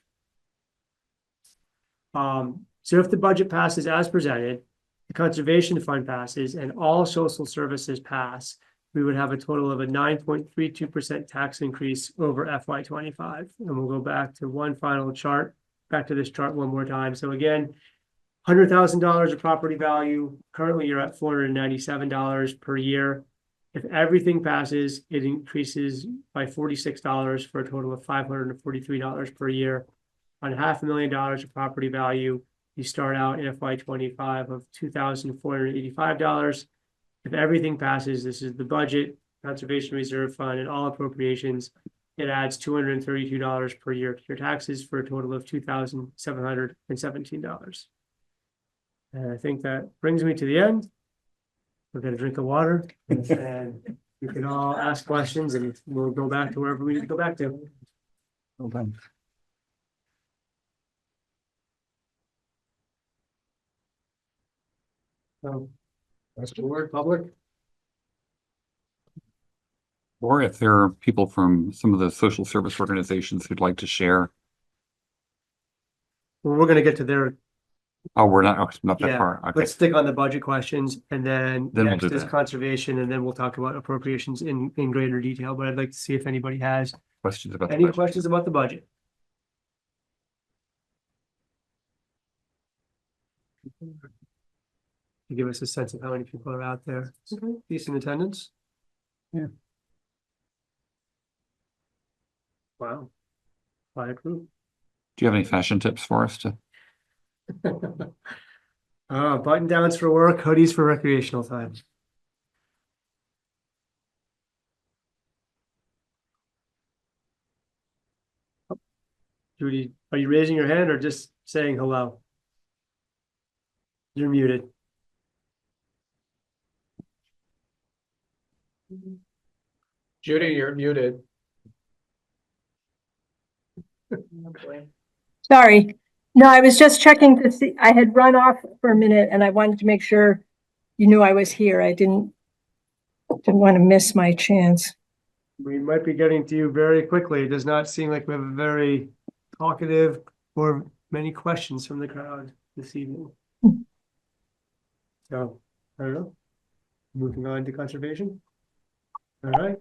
B: So if the budget passes as presented, the conservation fund passes, and all social services pass, we would have a total of a 9.32% tax increase over FY25. And we'll go back to one final chart, back to this chart one more time. So again, $100,000 of property value. Currently, you're at $497 per year. If everything passes, it increases by $46 for a total of $543 per year. On $500,000 of property value, you start out in FY25 of $2,485. If everything passes, this is the budget, conservation reserve fund, and all appropriations. It adds $232 per year to your taxes for a total of $2,717. And I think that brings me to the end. We're going to drink of water and you can all ask questions and we'll go back to wherever we need to go back to.
D: Well done.
B: So, that's the word, public.
D: Or if there are people from some of the social service organizations who'd like to share.
B: Well, we're going to get to their.
D: Oh, we're not that
B: Yeah,
D: far. Okay.
B: let's stick on the budget questions and then
D: Then we'll
B: next
D: do
B: is
D: that.
B: conservation and then we'll talk about appropriations in greater detail. But I'd like to see if anybody has
D: Questions about the
B: any
D: budget?
B: questions about the budget. To give us a sense of how many people are out there. Decent attendance.
D: Yeah.
B: Wow. Quiet group.
D: Do you have any fashion tips for us to?
B: Button downs for work, hoodies for recreational time. Judy, are you raising your hand or just saying hello? You're muted.
A: Judy, you're muted.
C: Sorry. No, I was just checking to see, I had run off for a minute and I wanted to make sure you knew I was here. I didn't want to miss my chance.
B: We might be getting to you very quickly. It does not seem like we have a very talkative or many questions from the crowd this evening. So, I don't know. Moving on to conservation. All right.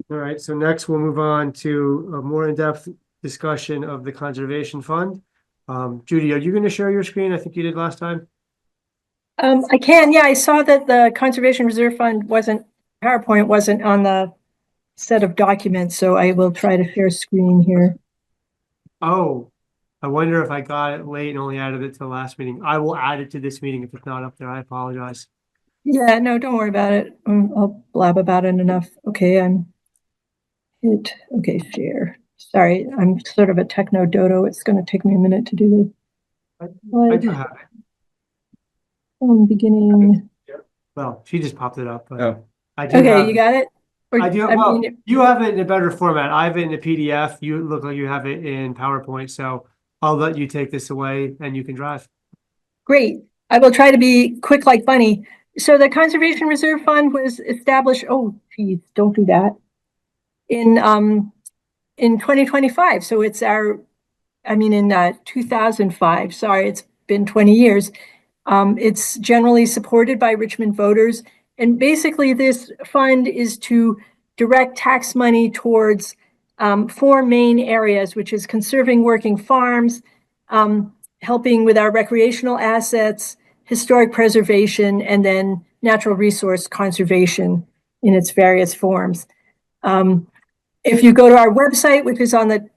B: All right, so next we'll move on to a more in-depth discussion of the conservation fund. Judy, are you going to share your screen? I think you did last time.
C: I can, yeah, I saw that the Conservation Reserve Fund PowerPoint wasn't on the set of documents, so I will try to share screen here.
B: Oh, I wonder if I got it late and only added it to the last meeting. I will add it to this meeting if it's not up there. I apologize.
C: Yeah, no, don't worry about it. I'll blab about it enough. Okay, okay, share. Sorry, I'm sort of a techno dodo. It's going to take me a minute to do
B: I
C: this.
B: do have it.
C: Beginning.
B: Well, she just popped it up. But
D: Oh.
B: I do
C: Okay,
B: have
C: you
B: it.
C: got it? Or,
B: I do. Well, you have it in a better format. I have it in a PDF. You look like you have it in PowerPoint. So I'll let you take this away and you can drive.
C: Great. I will try to be quick like Bunny. So the Conservation Reserve Fund was established, oh, geez, don't do that, in 2025. So it's in 2005. Sorry, it's been 20 years. It's generally supported by Richmond voters. And basically this fund is to direct tax money towards 4 main areas, which is conserving working farms, helping with our recreational assets, historic preservation, and then natural resource conservation in its various forms. If you go to our website, which is on the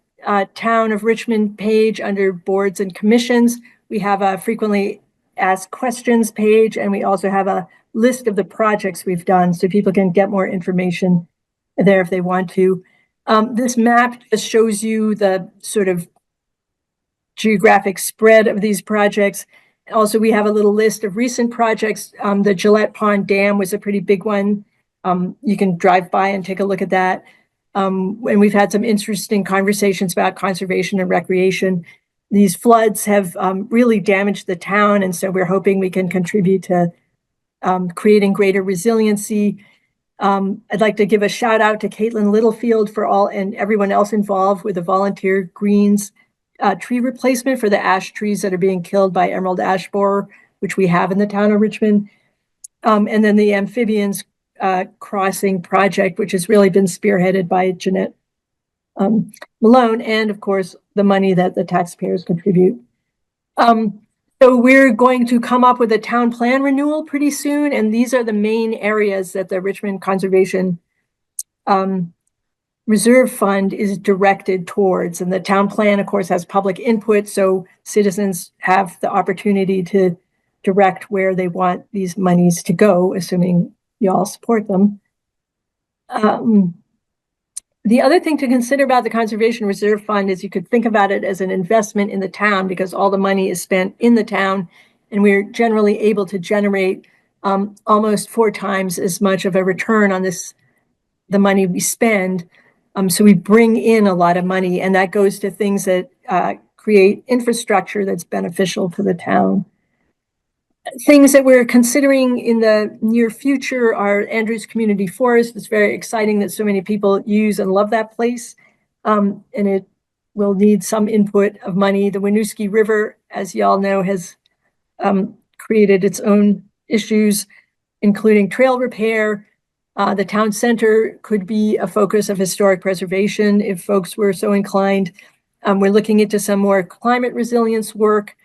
C: Town of Richmond page under boards and commissions, we have a frequently asked questions page, and we also have a list of the projects we've done so people can get more information there if they want to. This map just shows you the sort of geographic spread of these projects. Also, we have a little list of recent projects. The Gillette Pond Dam was a pretty big one. You can drive by and take a look at that. And we've had some interesting conversations about conservation and recreation. These floods have really damaged the town, and so we're hoping we can contribute to creating greater resiliency. I'd like to give a shout out to Caitlin Littlefield for all and everyone else involved with the volunteer greens tree replacement for the ash trees that are being killed by emerald ash borer, which we have in the town of Richmond. And then the amphibians crossing project, which has really been spearheaded by Jeanette Malone, and of course, the money that the taxpayers contribute. So we're going to come up with a town plan renewal pretty soon, and these are the main areas that the Richmond Conservation Reserve Fund is directed towards. And the town plan, of course, has public input, so citizens have the opportunity to direct where they want these monies to go, assuming you all support them. The other thing to consider about the Conservation Reserve Fund is you could think about it as an investment in the town, because all the money is spent in the town, and we're generally able to generate almost 4 times as much of a return on the money we spend. So we bring in a lot of money, and that goes to things that create infrastructure that's beneficial to the town. Things that we're considering in the near future are Andrews Community Forest. It's very exciting that so many people use and love that place. And it will need some input of money. The Winooski River, as y'all know, has created its own issues, including trail repair. The town center could be a focus of historic preservation if folks were so inclined. We're looking into some more climate resilience work.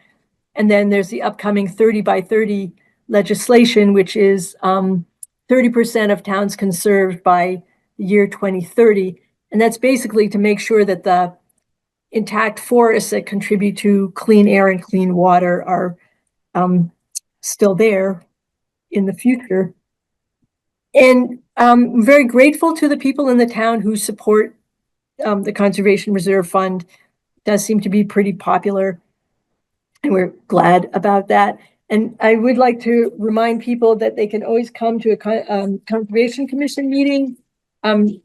C: And then there's the upcoming 30 by 30 legislation, which is 30% of towns conserved by the year 2030. And that's basically to make sure that the intact forests that contribute to clean air and clean water are still there in the future. And I'm very grateful to the people in the town who support the Conservation Reserve Fund. It does seem to be pretty popular, and we're glad about that. And I would like to remind people that they can always come to a Conservation Commission meeting,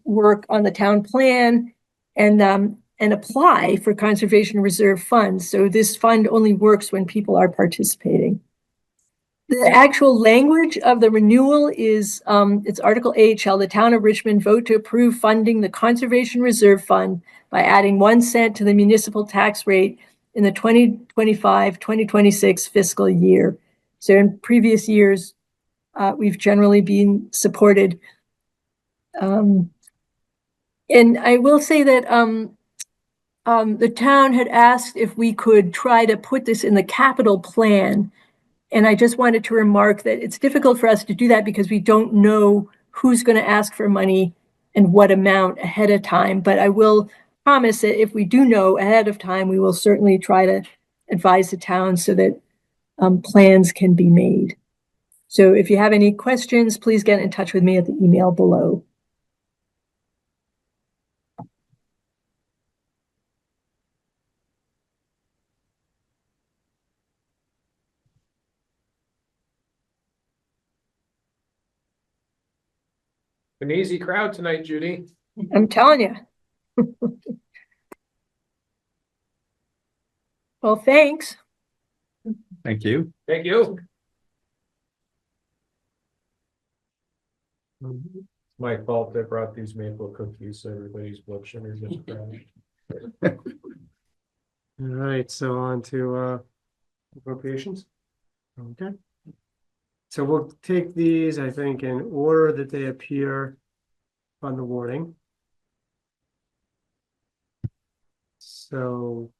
C: work on the town plan, and apply for Conservation Reserve funds. So this fund only works when people are participating. The actual language of the renewal is, it's Article 8, shall the town of Richmond vote to approve funding the Conservation Reserve Fund by adding 1 cent to the municipal tax rate in the 2025-2026 fiscal year. So in previous years, we've generally been supported. And I will say that the town had asked if we could try to put this in the capital plan. And I just wanted to remark that it's difficult for us to do that because we don't know who's going to ask for money and what amount ahead of time. But I will promise that if we do know ahead of time, we will certainly try to advise the town so that plans can be made. So if you have any questions, please get in touch with me at the email below.
A: An easy crowd tonight, Judy.
C: I'm telling you. Well, thanks.
D: Thank you.
A: Thank you. My fault I brought these maple cookies, so everybody's blood sugar just crashed.
B: All right, so on to appropriations. Okay. So we'll take these, I think, in order that they appear on the warning. So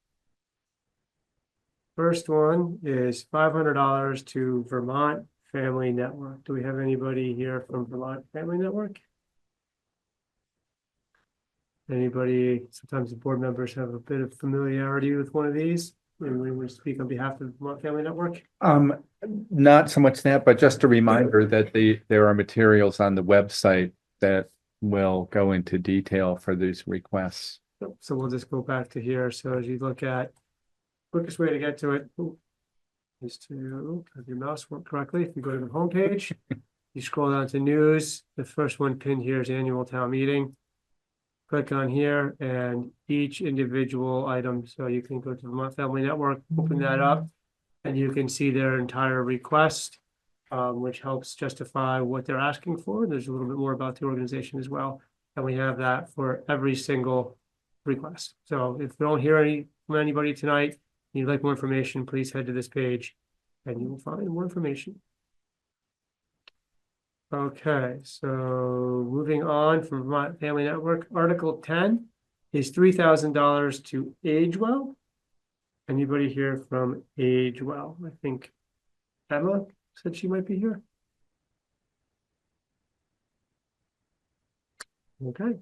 B: first one is $500 to Vermont Family Network. Do we have anybody here from Vermont Family Network? Anybody? Sometimes the board members have a bit of familiarity with one of these. And we would speak on behalf of the Vermont Family Network.
E: Not so much that, but just a reminder that there are materials on the website that will go into detail for these requests.
B: So we'll just go back to here. So as you look at, quickest way to get to it is to have your mouse work correctly. If you go to the homepage, you scroll down to news, the first one pinned here is annual town meeting. Click on here and each individual item, so you can go to Vermont Family Network, open that up, and you can see their entire request, which helps justify what they're asking for. There's a little bit more about the organization as well. And we have that for every single request. So if you don't hear from anybody tonight, and you'd like more information, please head to this page and you will find more information. Okay, so moving on from Vermont Family Network, Article 10 is $3,000 to Age Well. Anybody here from Age Well? I think Emma said she might be here. Okay.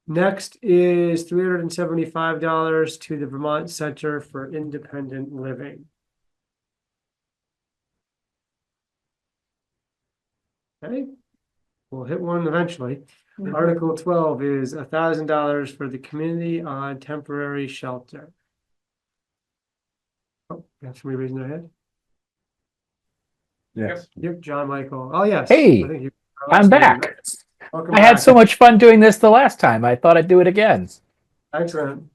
B: Next is $375 to the Vermont Center for Independent Living. Okay, we'll hit one eventually. Article 12 is $1,000 for the Community on Temporary Shelter. Oh, got somebody raising their hand?
E: Yes.
B: Yep, John Michael. Oh, yes.
F: Hey,
B: I think you-
F: I'm back.
B: Welcome
F: I had
B: back.
F: so much fun doing this the last time. I thought I'd do it again.
B: Excellent.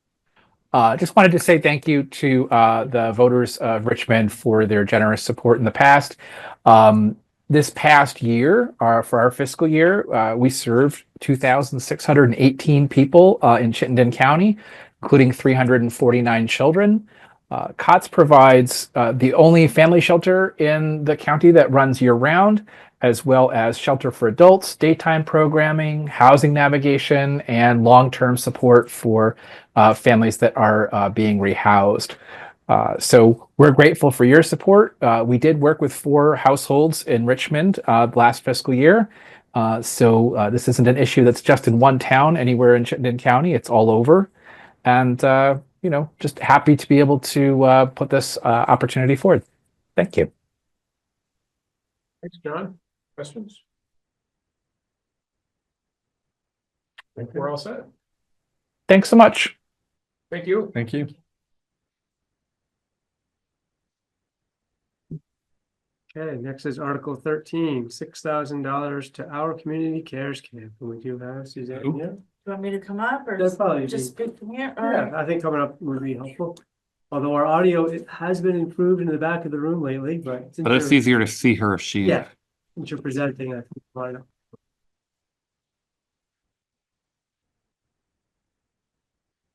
F: Just wanted to say thank you to the voters of Richmond for their generous support in the past. This past year, for our fiscal year, we served 2,618 people in Chittenden County, including 349 children. COTS provides the only family shelter in the county that runs year-round, as well as shelter for adults, daytime programming, housing navigation, and long-term support for families that are being rehoused. So we're grateful for your support. We did work with 4 households in Richmond last fiscal year. So this isn't an issue that's just in one town anywhere in Chittenden County. It's all over. And, you know, just happy to be able to put this opportunity forward. Thank you.
A: Thanks, John. Questions? I think we're all set.
F: Thanks so much.
A: Thank you.
E: Thank you.
B: Okay, next is Article 13, $6,000 to Our Community Cares Camp. And we do have Suzanne
E: Ooh.
B: here.
G: Do you want me to come up or
B: That's probably
G: just speak from here? All
B: Yeah,
G: right.
B: I think coming up would be helpful. Although our audio, it has been improved in the back of the room lately, but since
D: But it's
B: you're-
D: easier to see her if she.
B: Yeah, since you're presenting, I think why not?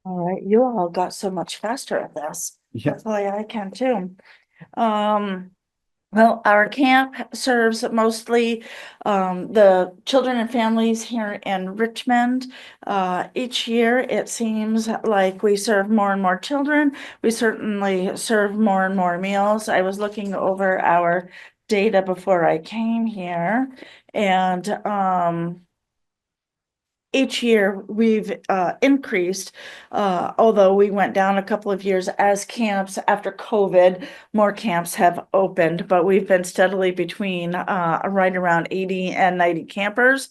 G: All right, you all got so much faster at this.
E: Yeah.
G: Hopefully I can too. Well, our camp serves mostly the children and families here in Richmond. Each year, it seems like we serve more and more children. We certainly serve more and more meals. I was looking over our data before I came here, and each year we've increased, although we went down a couple of years as camps after COVID, more camps have opened, but we've been steadily between right around 80 and 90 campers.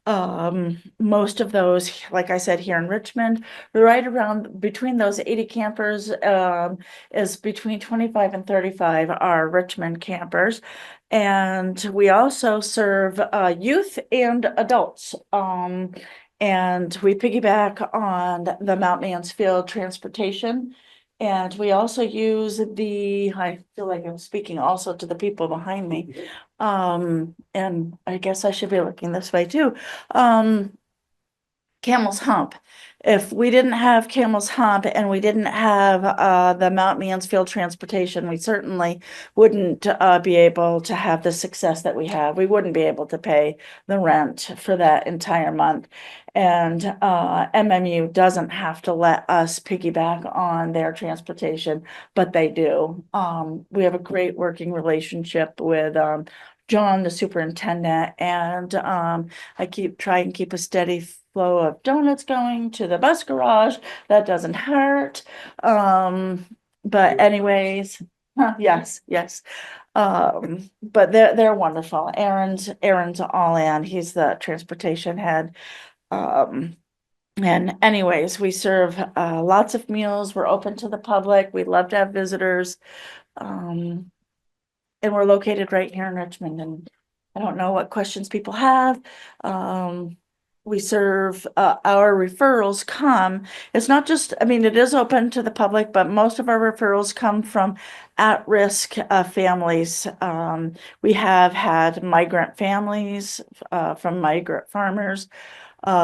G: Most of those, like I said, here in Richmond, right around between those 80 campers is between 25 and 35 are Richmond campers. And we also serve youth and adults. And we piggyback on the Mount Mansfield transportation. And we also use I feel like I'm speaking also to the people behind me. And I guess I should be looking this way too. Camel's Hump. If we didn't have Camel's Hump and we didn't have the Mount Mansfield transportation, we certainly wouldn't be able to have the success that we have. We wouldn't be able to pay the rent for that entire month. And MMU doesn't have to let us piggyback on their transportation, but they do. We have a great working relationship with John, the superintendent, and I try and keep a steady flow of donuts going to the bus garage. That doesn't hurt. But anyways, Yes, yes. But they're wonderful. Aaron's all in. He's the transportation head. And anyways, we serve lots of meals. We're open to the public. We love to have visitors. And we're located right here in Richmond, and I don't know what questions people have. We serve, our referrals come, it's not just, I mean, it is open to the public, but most of our referrals come from at-risk families. We have had migrant families from migrant farmers.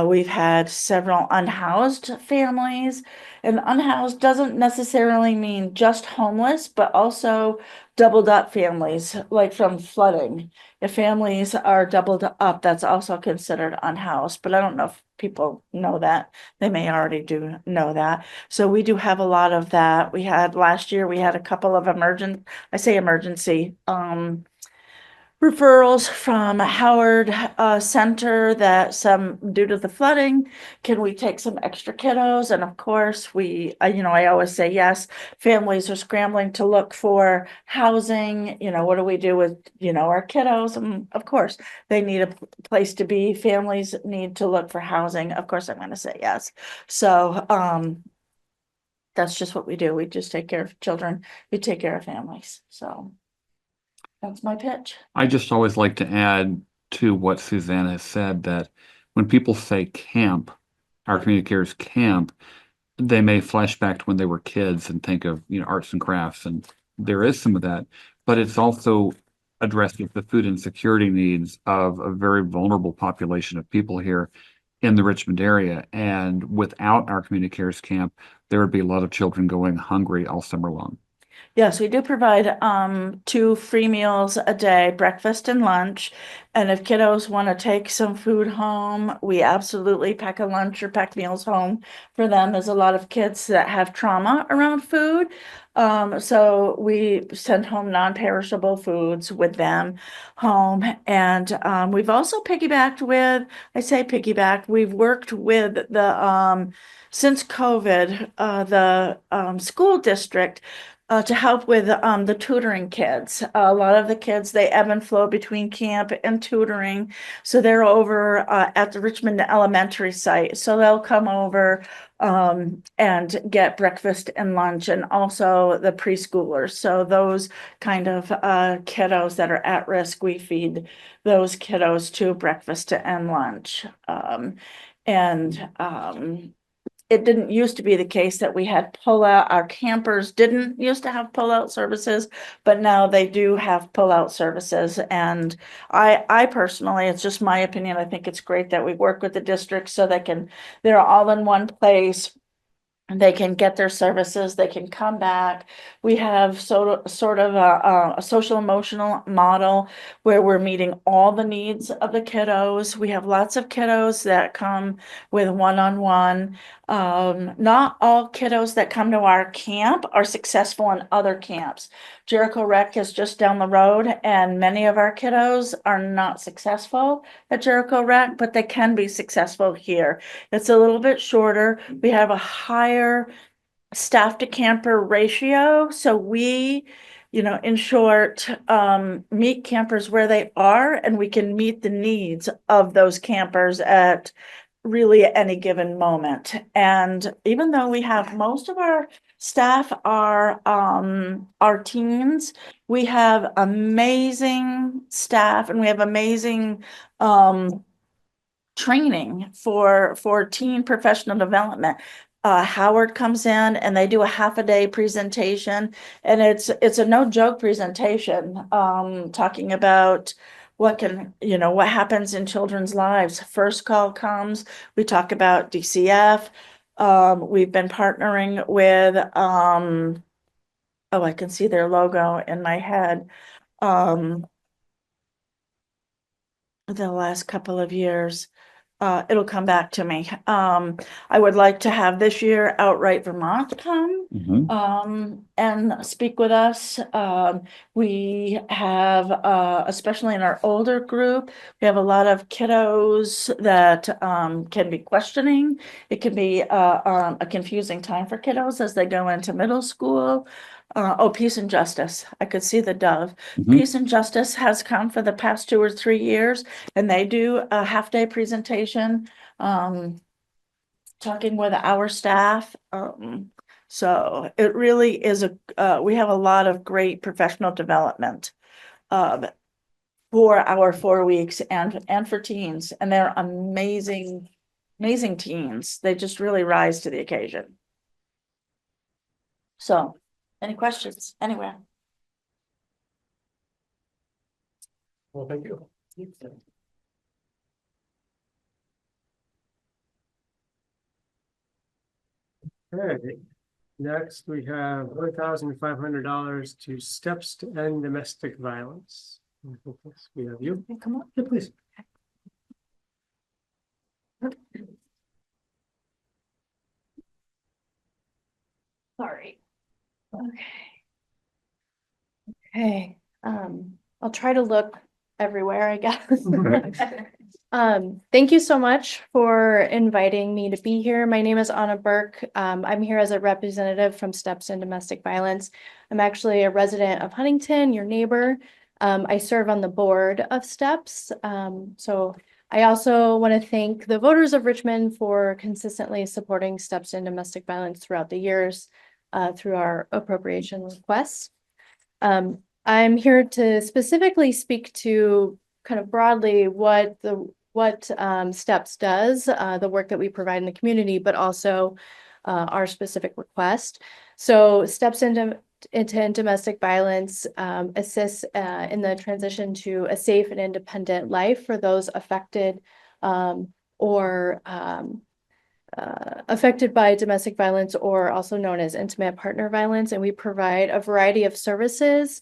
G: We've had several unhoused families, and unhoused doesn't necessarily mean just homeless, but also doubled up families, like from flooding. If families are doubled up, that's also considered unhoused, but I don't know if people know that. They may already do know that. So we do have a lot of that. Last year, we had a couple of emergency, referrals from Howard Center that due to the flooding, can we take some extra kiddos? And of course, I always say yes. Families are scrambling to look for housing. What do we do with, our kiddos? And of course, they need a place to be. Families need to look for housing. Of course, I'm going to say yes. So, that's just what we do. We just take care of children. We take care of families. So that's my pitch.
D: I just always like to add to what Suzanne has said that when people say camp, our community cares camp, they may flash back to when they were kids and think of, arts and crafts, and there is some of that, but it's also addressing the food insecurity needs of a very vulnerable population of people here in the Richmond area. And without our community cares camp, there would be a lot of children going hungry all summer long.
G: Yes, we do provide 2 free meals a day, breakfast and lunch. And if kiddos want to take some food home, we absolutely pack a lunch or pack meals home for them. There's a lot of kids that have trauma around food. So we send home non-perishable foods with them home. And we've also we've worked with the since COVID, the school district to help with the tutoring kids. A lot of the kids, they ebb and flow between camp and tutoring. So they're over at the Richmond Elementary site. So they'll come over and get breakfast and lunch, and also the preschoolers. So those kind of kiddos that are at risk, we feed those kiddos to breakfast and lunch. It didn't used to be the case that we had pull-out. Our campers didn't used to have pull-out services, but now they do have pull-out services. And I personally, it's just my opinion, I think it's great that we work with the district so they're all in one place. And they can get their services, they can come back. We have sort of a social emotional model where we're meeting all the needs of the kiddos. We have lots of kiddos that come with one-on-one. Not all kiddos that come to our camp are successful in other camps. Jericho Rec is just down the road, and many of our kiddos are not successful at Jericho Rec, but they can be successful here. It's a little bit shorter. We have a higher staff to camper ratio. So we, in short, meet campers where they are, and we can meet the needs of those campers at really any given moment. And even though we have most of our staff are teens, we have amazing staff, and we have amazing training for teen professional development. Howard comes in and they do a half-a-day presentation, and it's a no joke presentation, talking about what happens in children's lives. First call comes, we talk about DCF. We've been partnering with, I can see their logo in my head, the last couple of years. It'll come back to me. I would like to have this year Outright Vermont come and speak with us. We have, especially in our older group, we have a lot of kiddos that can be questioning. It can be a confusing time for kiddos as they go into middle school. Peace and Justice. I could see the dove.
D: Mhm.
G: Peace and Justice has come for the past 2 or 3 years, and they do a half-day presentation, talking with our staff. So it really is we have a lot of great professional development for our 4 weeks and for teens, and they're amazing, amazing teens. They just really rise to the occasion. So, any questions anywhere?
A: Well, thank you.
B: Okay, next we have $1,500 to Steps to End Domestic Violence. We have you.
G: Come on.
B: Yeah, please.
H: Sorry. Okay, I'll try to look everywhere, I guess. Thank you so much for inviting me to be here. My name is Anna Burke. I'm here as a representative from Steps in Domestic Violence. I'm actually a resident of Huntington, your neighbor. I serve on the board of Steps. So I also want to thank the voters of Richmond for consistently supporting Steps in Domestic Violence throughout the years through our appropriation requests. I'm here to specifically speak to kind of broadly what Steps does, the work that we provide in the community, but also our specific request. So Steps into Domestic Violence assists in the transition to a safe and independent life for those affected or affected by domestic violence, or also known as intimate partner violence. And we provide a variety of services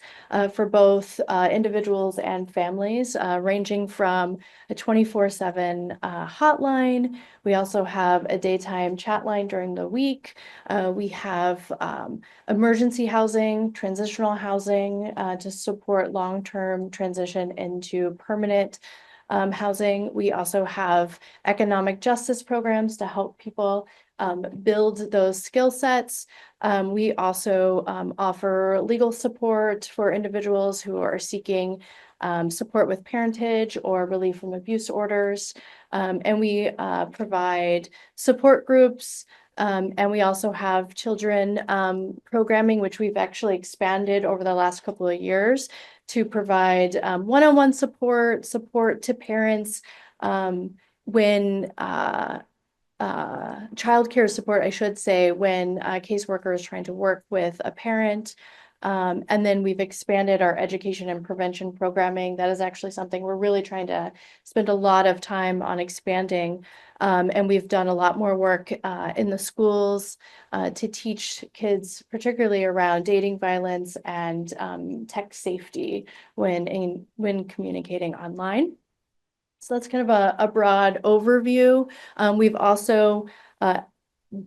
H: for both individuals and families, ranging from a 24/7 hotline. We also have a daytime chat line during the week. We have emergency housing, transitional housing to support long-term transition into permanent housing. We also have economic justice programs to help people build those skill sets. We also offer legal support for individuals who are seeking support with parentage or relief from abuse orders. And we provide support groups. And we also have children programming, which we've actually expanded over the last couple of years to provide one-on-one support to parents when childcare support, I should say, when a caseworker is trying to work with a parent. And then we've expanded our education and prevention programming. That is actually something we're really trying to spend a lot of time on expanding. And we've done a lot more work in the schools to teach kids, particularly around dating violence and tech safety when communicating online. So that's kind of a broad overview. We've also,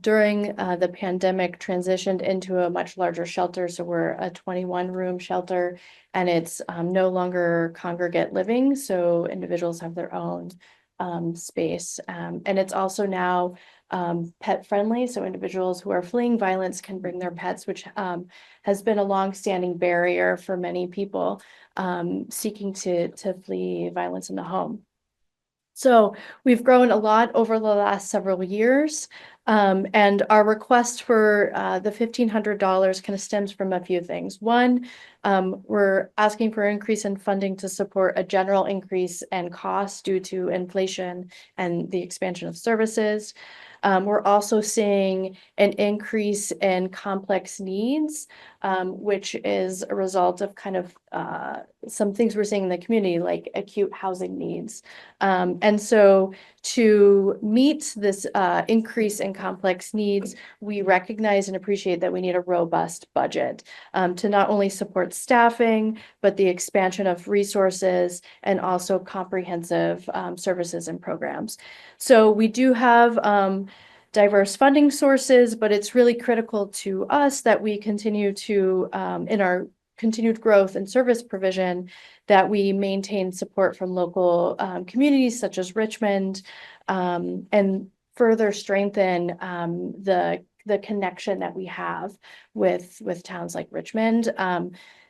H: during the pandemic, transitioned into a much larger shelter. So we're a 21-room shelter, and it's no longer congregate living. So individuals have their own space. And it's also now pet friendly. So individuals who are fleeing violence can bring their pets, which has been a long-standing barrier for many people seeking to flee violence in the home. So we've grown a lot over the last several years. And our request for the $1,500 kind of stems from a few things. One, we're asking for an increase in funding to support a general increase in costs due to inflation and the expansion of services. We're also seeing an increase in complex needs, which is a result of kind of some things we're seeing in the community, like acute housing needs. And so to meet this increase in complex needs, we recognize and appreciate that we need a robust budget to not only support staffing, but the expansion of resources and also comprehensive services and programs. So we do have diverse funding sources, but it's really critical to us that we continue to, in our continued growth and service provision, that we maintain support from local communities such as Richmond, and further strengthen the the connection that we have with towns like Richmond.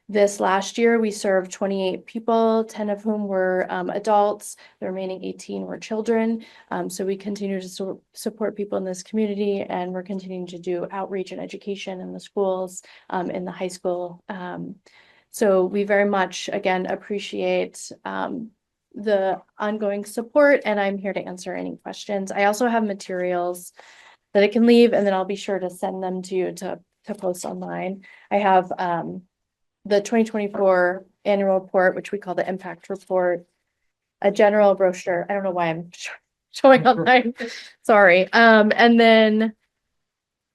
H: This last year, we served 28 people, 10 of whom were adults. The remaining 18 were children. So we continue to support people in this community, and we're continuing to do outreach and education in the schools, in the high school. So we very much, again, appreciate the ongoing support, and I'm here to answer any questions. I also have materials that I can leave, and then I'll be sure to send them to you to post online. I have the 2024 annual report, which we call the impact report, a general brochure. I don't know why I'm showing online. Sorry. And then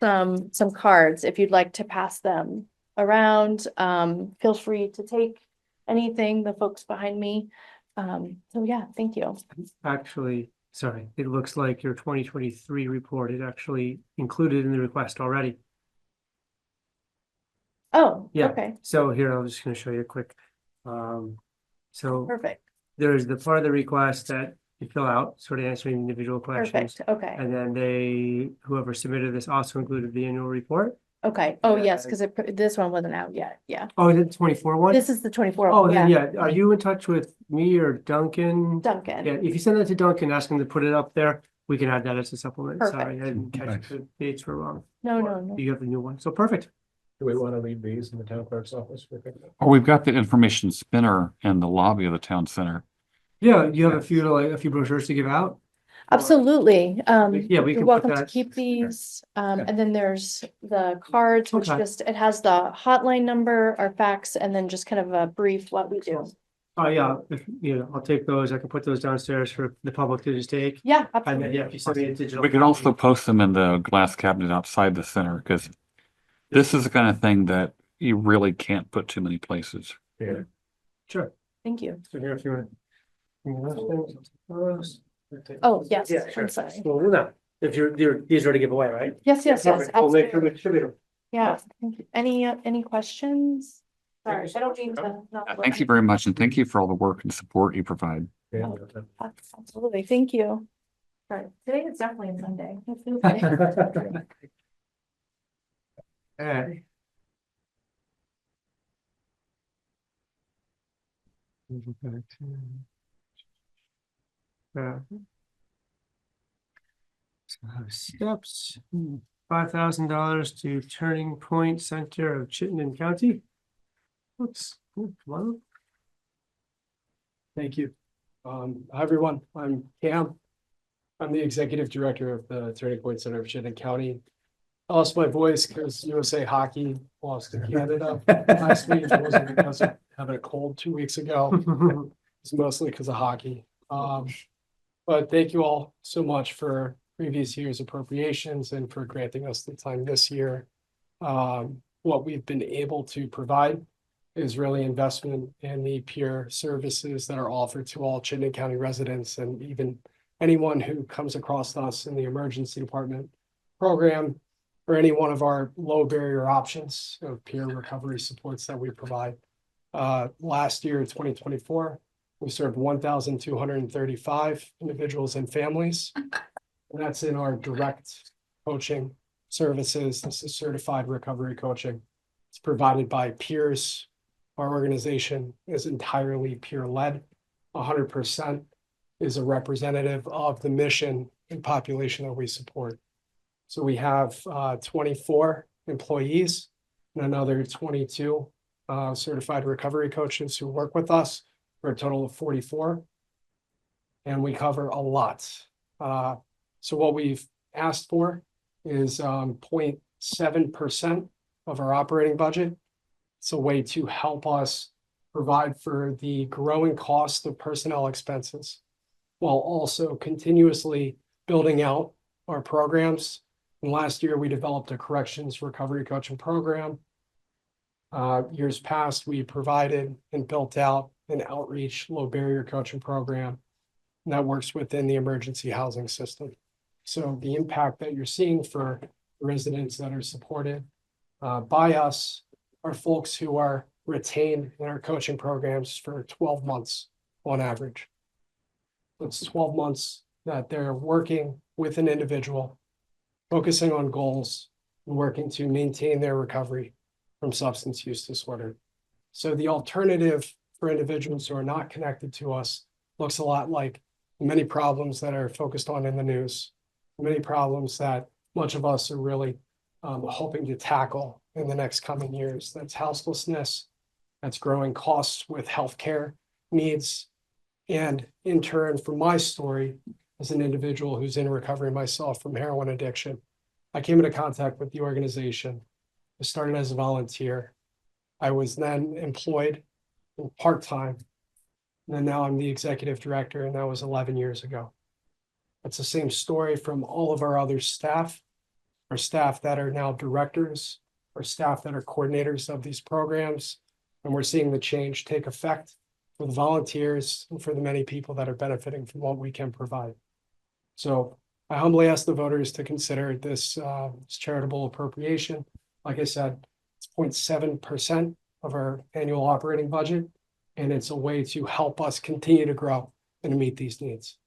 H: some cards, if you'd like to pass them around. Feel free to take anything, the folks behind me. So yeah, thank you.
B: Actually, sorry, it looks like your 2023 report is actually included in the request already.
H: Oh,
B: Yeah.
H: okay,
B: So here, I'm just gonna show you a quick. So
H: perfect,
B: there's the part of the request that you fill out, sort of answering individual questions.
H: perfect. Okay,
B: And then whoever submitted this also included the annual report.
H: okay. Oh, yes, because this one wasn't out yet. Yeah,
B: Oh, is it the 24 one?
H: this is the 24.
B: Oh, then
H: Yeah,
B: yeah, are you in touch with me or Duncan?
H: Duncan.
B: Yeah, if you send that to Duncan, ask him to put it up there, we can add that as a supplement. Sorry,
H: Perfect.
B: I didn't catch the dates were wrong.
H: No.
B: You have the new one, so perfect.
A: Do we want to leave these in the town clerk's office for pickup?
D: Or we've got the information spinner in the lobby of the town center.
B: Yeah, you have a few brochures to give out?
H: Absolutely.
B: Yeah, we
H: You're
B: can put
H: welcome to
B: that-
H: keep these. And then there's the cards, which
B: Okay.
H: it has the hotline number, our fax, and then just kind of a brief what we do.
B: Oh, yeah, I'll take those, I can put those downstairs for the public to just take.
H: Yeah,
B: And then,
H: absolutely.
B: yeah, if you send me a digital.
D: We could also post them in the glass cabinet outside the center, because this is the kind of thing that you really can't put too many places.
A: Yeah.
B: Sure.
H: Thank you.
B: So here, if you want.
H: Oh, yes,
B: Yeah, sure.
H: I'm sorry.
B: Well, no, if these are to give away, right?
H: Yes, yes,
B: Perfect. We'll make sure
H: absolutely.
B: we distribute them.
H: Yeah. Thank you. Any questions? Sorry, I don't mean to.
D: Thank you very much, and thank you for all the work and support you provide.
A: Yeah.
H: Absolutely. Thank you. Right. Today is definitely a Sunday. It feels like-
B: Alright. Steps, $5,000 to Turning Point Center of Chittenden County. Oops, come on.
I: Thank you. Hi, everyone. I'm Cam. I'm the executive director of the Turning Point Center of Chittenden County. I lost my voice because USA Hockey lost to Canada last week. It wasn't because of having a cold 2 weeks ago. It's mostly because of hockey. But thank you all so much for previous year's appropriations and for granting us the time this year. What we've been able to provide is really investment in the peer services that are offered to all Chittenden County residents and even anyone who comes across us in the emergency department program or any one of our low barrier options of peer recovery supports that we provide. Last year, 2024, we served 1,235 individuals and families. And that's in our direct coaching services. This is certified recovery coaching. It's provided by peers. Our organization is entirely peer-led. 100% is a representative of the mission and population that we support. So we have 24 employees and another 22 certified recovery coaches who work with us for a total of 44. And we cover a lot. So what we've asked for is 0.7% of our operating budget. It's a way to help us provide for the growing cost of personnel expenses while also continuously building out our programs. And last year, we developed a corrections recovery coaching program. Years past, we provided and built out an outreach low barrier coaching program that works within the emergency housing system. So the impact that you're seeing for residents that are supported by us are folks who are retained in our coaching programs for 12 months on average. It's 12 months that they're working with an individual, focusing on goals, and working to maintain their recovery from substance use disorder. So the alternative for individuals who are not connected to us looks a lot like many problems that are focused on in the news, many problems that much of us are really hoping to tackle in the next coming years. That's houselessness, that's growing costs with healthcare needs. And in turn, for my story, as an individual who's in recovery myself from heroin addiction, I came into contact with the organization. I started as a volunteer. I was then employed part-time. And then now I'm the executive director, and that was 11 years ago. It's the same story from all of our other staff, our staff that are now directors, our staff that are coordinators of these programs. And we're seeing the change take effect for the volunteers and for the many people that are benefiting from what we can provide. So I humbly ask the voters to consider this charitable appropriation. Like I said, it's 0.7% of our annual operating budget, and it's a way to help us continue to grow and to meet these needs.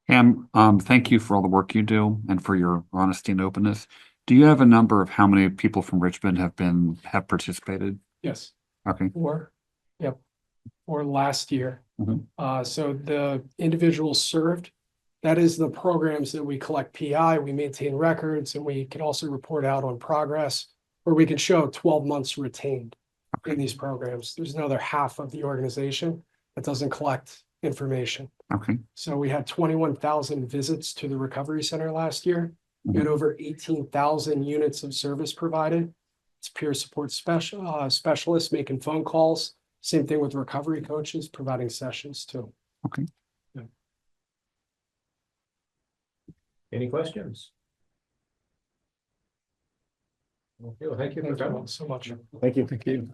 D: Pam, thank you for all the work you do and for your honesty and openness. Do you have a number of how many people from Richmond have participated?
I: Yes.
D: Okay.
I: Or last year.
D: Mhm.
I: So the individuals served, that is the programs that we collect PI, we maintain records, and we can also report out on progress, where we can show 12 months retained in these programs. There's another half of the organization that doesn't collect information.
D: Okay.
I: So we had 21,000 visits to the recovery center last year. We had over 18,000 units of service provided. It's peer support specialists making phone calls. Same thing with recovery coaches providing sessions too.
D: Okay.
A: Any questions? Okay, well, thank you for coming.
I: So much.
E: Thank you. Thank you.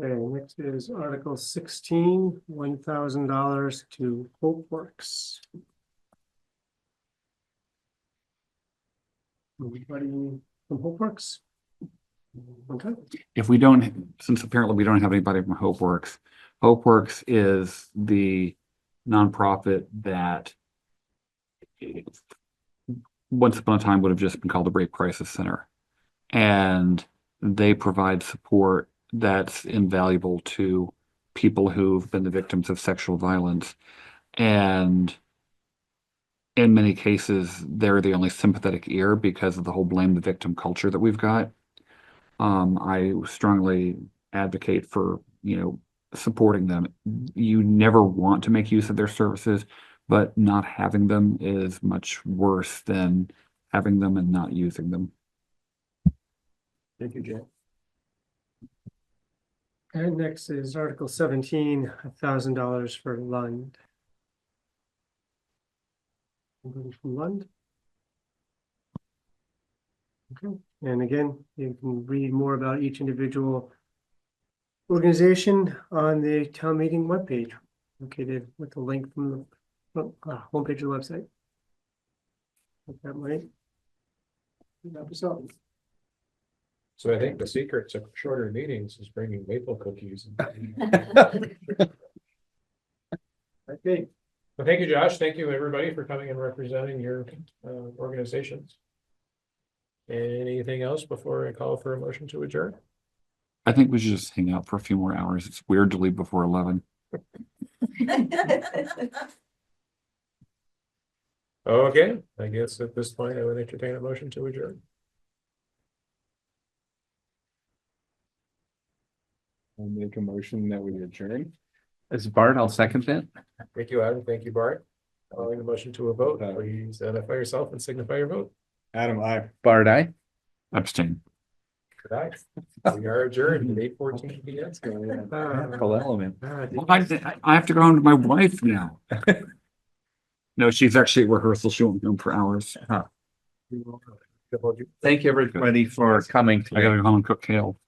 B: Okay, next is Article 16, $1,000 to HopeWorks. Anybody from HopeWorks? Okay.
D: If we don't, since apparently we don't have anybody from HopeWorks, HopeWorks is the nonprofit that once upon a time would have just been called the Rape Crisis Center. And they provide support that's invaluable to people who've been the victims of sexual violence. And in many cases, they're the only sympathetic ear because of the whole blame the victim culture that we've got. I strongly advocate for, supporting them. You never want to make use of their services, but not having them is much worse than having them and not using them.
B: Thank you, Jay. And next is Article 17, $1,000 for Lund. Anybody from Lund? Okay, and again, you can read more about each individual organization on the town meeting webpage, located with the link from the homepage of the website. Hope that might help us out.
A: So I think the secret to shorter meetings is bringing maple cookies.
B: Okay.
A: Well, thank you, Josh. Thank you, everybody, for coming and representing your organizations. Anything else before I call for a motion to adjourn?
D: I think we should just hang out for a few more hours. It's weird to leave before 11.
A: Okay, I guess at this point I would entertain a motion to adjourn.
E: I'll make a motion that we adjourn. As Bart, I'll second that.
A: Thank you, Adam. Thank you, Bart. Calling the motion to a vote, please identify yourself and signify your vote.
E: Adam, aye. Bart, aye.
D: Abstain.
A: Good night. We are adjourned at 8:14 p.m.
E: Full element.
D: Well, I have to go home to my wife now. No, she's actually at rehearsal. She won't be home for hours.
E: Thank you, everybody, for coming.
D: I gotta go home and cook kale.